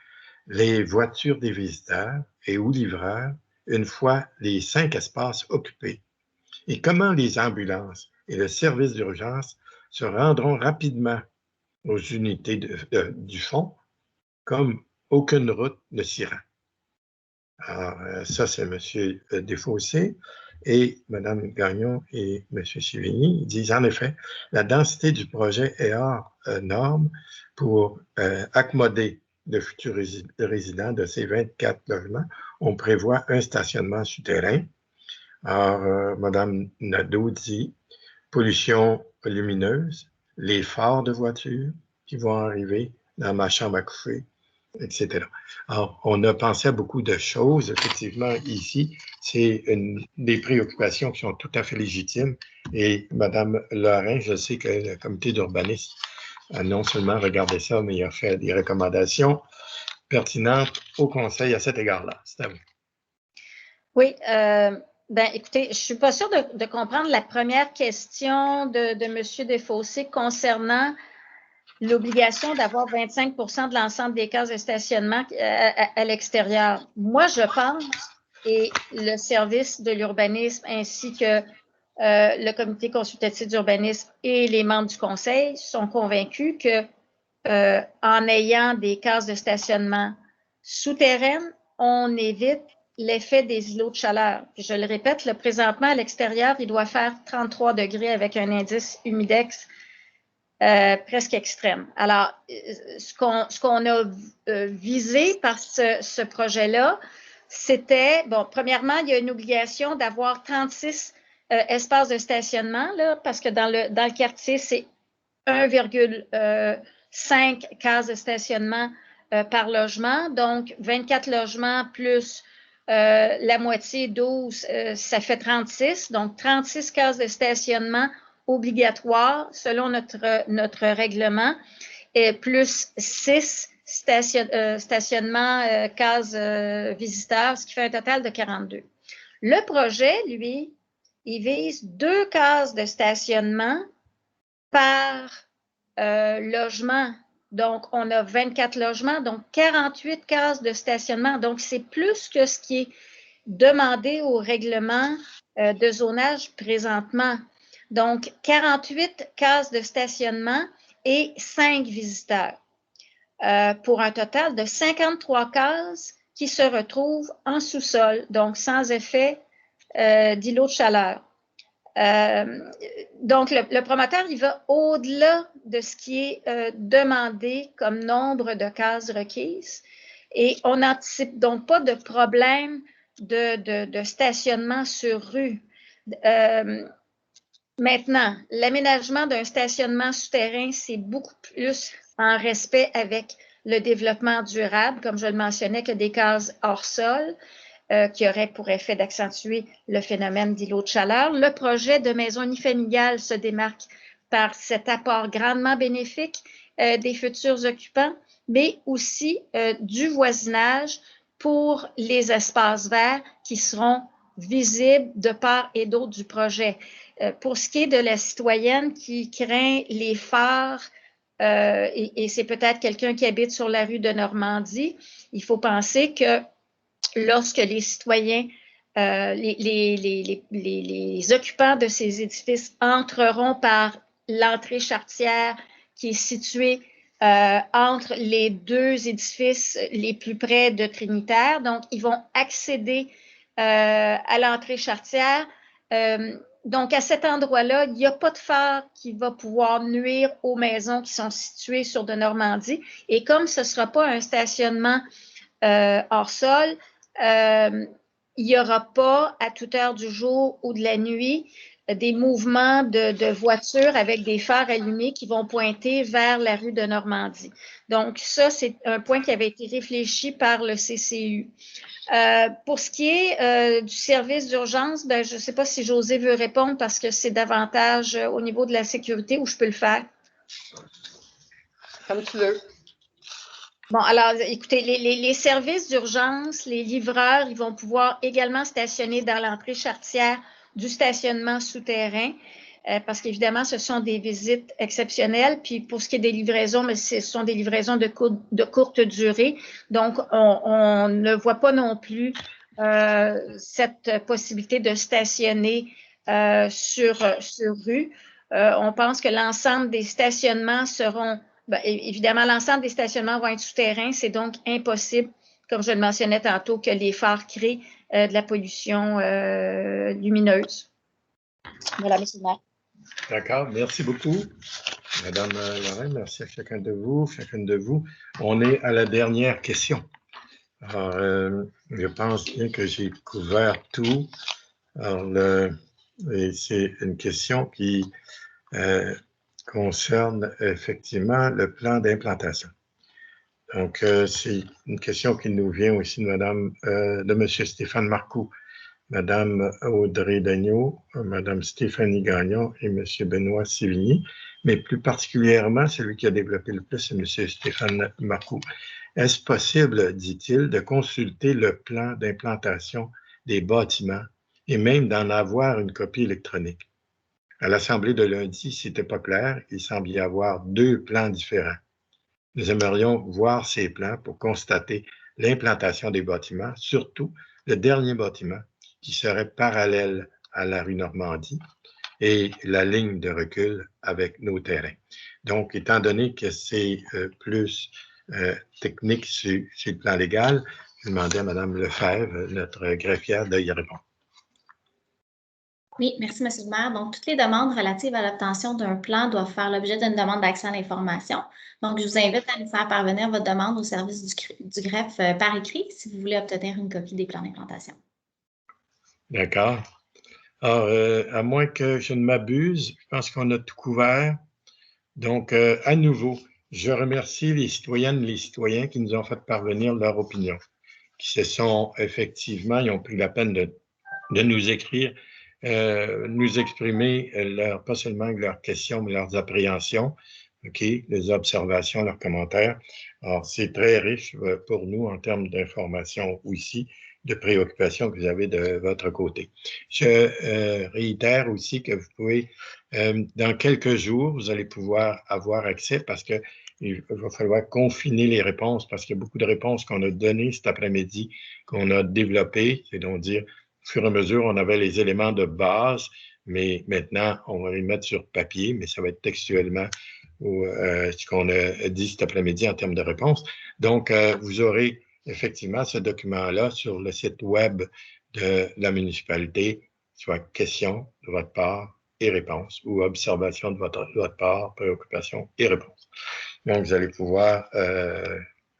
les voitures des visiteurs et ou livreurs une fois les 5 espaces occupés? Et comment les ambulances et le service d'urgence se rendront rapidement aux unités du fond, comme aucune route ne s'y rend? Alors, ça, c'est M. Desfossés et Mme Gagnon et M. Sévigny. Ils disent, en effet, la densité du projet est hors norme pour accommoder de futurs résidents de ces 24 logements. On prévoit un stationnement souterrain. Alors, Mme Nadeau dit, pollution lumineuse, les phares de voitures qui vont arriver dans ma chambre à coucher, etc. Alors, on a pensé à beaucoup de choses, effectivement, ici. C'est des préoccupations qui sont tout à fait légitimes. Et Mme Lorrain, je sais que le comité d'urbanisme a non seulement regardé ça, mais il a fait des recommandations pertinentes au Conseil à cet égard-là. C'est à vous. Oui, écoutez, je ne suis pas sûre de comprendre la première question de M. Desfossés concernant l'obligation d'avoir 25 de l'ensemble des cases de stationnement à l'extérieur. Moi, je pense, et le service de l'urbanisme ainsi que le comité consultatif d'urbanisme et les membres du conseil sont convaincus que en ayant des cases de stationnement souterraines, on évite l'effet des îlots de chaleur. Puis je le répète, présentement, à l'extérieur, il doit faire 33 degrés avec un indice humidex presque extrême. Alors, ce qu'on a visé par ce projet-là, c'était, bon, premièrement, il y a une obligation d'avoir 36 espaces de stationnement, là, parce que dans le quartier, c'est 1,5 cases de stationnement par logement. Donc, 24 logements plus la moitié, 12, ça fait 36. Donc, 36 cases de stationnement obligatoires selon notre règlement, et plus 6 stationnements cases visiteurs, ce qui fait un total de 42. Le projet, lui, il vise 2 cases de stationnement par logement. Donc, on a 24 logements, donc 48 cases de stationnement. Donc, c'est plus que ce qui est demandé au règlement de zonage présentement. Donc, 48 cases de stationnement et 5 visiteurs, pour un total de 53 cases qui se retrouvent en sous-sol, donc sans effet d'îlot de chaleur. Donc, le promoteur, il va au-delà de ce qui est demandé comme nombre de cases requises et on n'anticipe donc pas de problème de stationnement sur rue. Maintenant, l'aménagement d'un stationnement souterrain, c'est beaucoup plus en respect avec le développement durable, comme je le mentionnais, que des cases hors sol, qui auraient pour effet d'accentuer le phénomène d'îlot de chaleur. Le projet de maison unifamiliale se démarque par cet apport grandement bénéfique des futurs occupants, mais aussi du voisinage pour les espaces verts qui seront visibles de part et d'autre du projet. Pour ce qui est de la citoyenne qui craint les phares, et c'est peut-être quelqu'un qui habite sur la rue de Normandie, il faut penser que lorsque les citoyens, les occupants de ces édifices entreront par l'entrée charretière qui est située entre les deux édifices les plus près de Trinitaire. Donc, ils vont accéder à l'entrée charretière. Donc, à cet endroit-là, il n'y a pas de phare qui va pouvoir nuire aux maisons qui sont situées sur de Normandie. Et comme ce ne sera pas un stationnement hors sol, il n'y aura pas à toute heure du jour ou de la nuit des mouvements de voitures avec des phares allumés qui vont pointer vers la rue de Normandie. Donc, ça, c'est un point qui avait été réfléchi par le CCU. Pour ce qui est du service d'urgence, ben, je ne sais pas si José veut répondre parce que c'est davantage au niveau de la sécurité où je peux le faire. Comme tu veux. Bon, alors, écoutez, les services d'urgence, les livreurs, ils vont pouvoir également stationner dans l'entrée charretière du stationnement souterrain, parce qu'évidemment, ce sont des visites exceptionnelles. Puis, pour ce qui est des livraisons, mais ce sont des livraisons de courte durée. Donc, on ne voit pas non plus cette possibilité de stationner sur rue. On pense que l'ensemble des stationnements seront... Bien, évidemment, l'ensemble des stationnements vont être souterrains. C'est donc impossible, comme je le mentionnais tantôt, que les phares créent de la pollution lumineuse. Voilà, monsieur le maire. D'accord, merci beaucoup. Madame Lorrain, merci à chacune de vous. On est à la dernière question. Alors, je pense bien que j'ai couvert tout. Alors, c'est une question qui concerne effectivement le plan d'implantation. Donc, c'est une question qui nous vient aussi de M. Stéphane Marcoux, Mme Audrey Dagneau, Mme Stéphanie Gagnon et M. Benoît Sévigny, mais plus particulièrement, celui qui a développé le plus, c'est M. Stéphane Marcoux. Est-ce possible, dit-il, de consulter le plan d'implantation des bâtiments et même d'en avoir une copie électronique? À l'Assemblée de lundi, c'était pas clair, il semble y avoir 2 plans différents. Nous aimerions voir ces plans pour constater l'implantation des bâtiments, surtout le dernier bâtiment qui serait parallèle à la rue Normandie et la ligne de recul avec nos terrains. Donc, étant donné que c'est plus technique sur le plan légal, je demandais à Mme Lefebvre, notre greffière, d'y répondre. Oui, merci, M. le maire. Donc, toutes les demandes relatives à l'obtention d'un plan doivent faire l'objet d'une demande d'accès à l'information. Donc, je vous invite à nous faire parvenir votre demande au service du greffe par écrit si vous voulez obtenir une copie des plans d'implantation. D'accord. Alors, à moins que je ne m'abuse, je pense qu'on a tout couvert. Donc, à nouveau, je remercie les citoyennes et les citoyens qui nous ont fait parvenir leur opinion, qui se sont effectivement, ils ont pris la peine de nous écrire, nous exprimer pas seulement leurs questions, mais leurs appréhensions, les observations, leurs commentaires. Alors, c'est très riche pour nous en termes d'informations aussi, de préoccupations que vous avez de votre côté. Je réitère aussi que vous pouvez, dans quelques jours, vous allez pouvoir avoir accès parce que il va falloir confiner les réponses parce qu'il y a beaucoup de réponses qu'on a données cet après-midi, qu'on a développées, c'est donc dire fur et à mesure, on avait les éléments de base, mais maintenant, on va les mettre sur papier, mais ça va être textuellement ce qu'on a dit cet après-midi en termes de réponse. Donc, vous aurez effectivement ce document-là sur le site web de la municipalité, soit questions de votre part et réponses, ou observations de votre part, préoccupations et réponses. Donc, vous allez pouvoir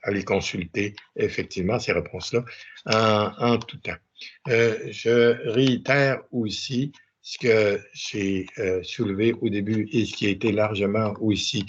aller consulter effectivement ces réponses-là en tout temps. Je réitère aussi ce que j'ai soulevé au début et ce qui a été largement aussi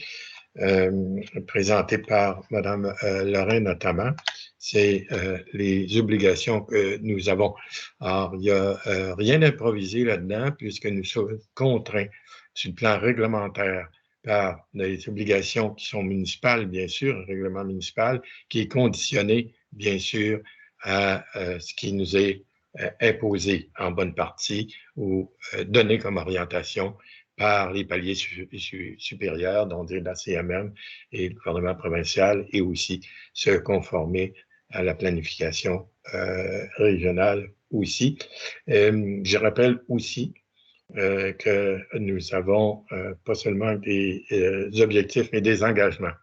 présenté par Mme Lorrain notamment, c'est les obligations que nous avons. Alors, il n'y a rien d'improvisé là-dedans puisque nous sommes contraints sur le plan réglementaire par des obligations qui sont municipales, bien sûr, un règlement municipal qui est conditionné, bien sûr, à ce qui nous est imposé en bonne partie ou donné comme orientation par les paliers supérieurs, dont la CMM et le gouvernement provincial, et aussi se conformer à la planification régionale aussi. Je rappelle aussi que nous avons pas seulement des objectifs, mais des engagements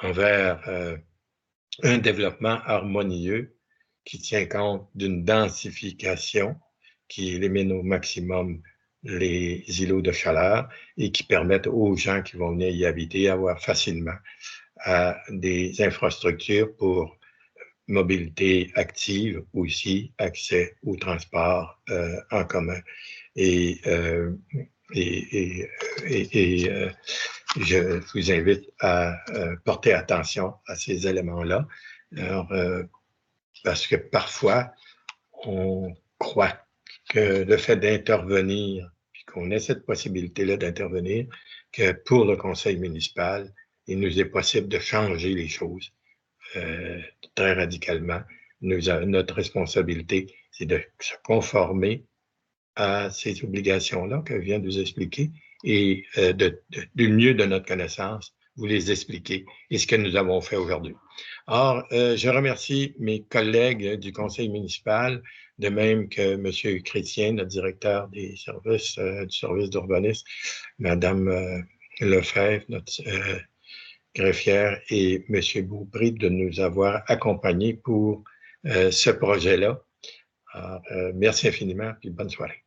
envers un développement harmonieux qui tient compte d'une densification qui élimine au maximum les îlots de chaleur et qui permettent aux gens qui vont venir y habiter avoir facilement des infrastructures pour mobilité active, aussi accès au transport en commun. Et je vous invite à porter attention à ces éléments-là, parce que parfois, on croit que le fait d'intervenir, puis qu'on ait cette possibilité-là d'intervenir, que pour le conseil municipal, il nous est possible de changer les choses très radicalement. Notre responsabilité, c'est de se conformer à ces obligations-là que je viens de vous expliquer et du mieux de notre connaissance, vous les expliquer et ce que nous avons fait aujourd'hui. Or, je remercie mes collègues du conseil municipal, de même que M. Chrétien, le directeur des services du service d'urbanisme, Mme Lefebvre, notre greffière, et M. Beaupré de nous avoir accompagnés pour ce projet-là. Merci infiniment et bonne soirée.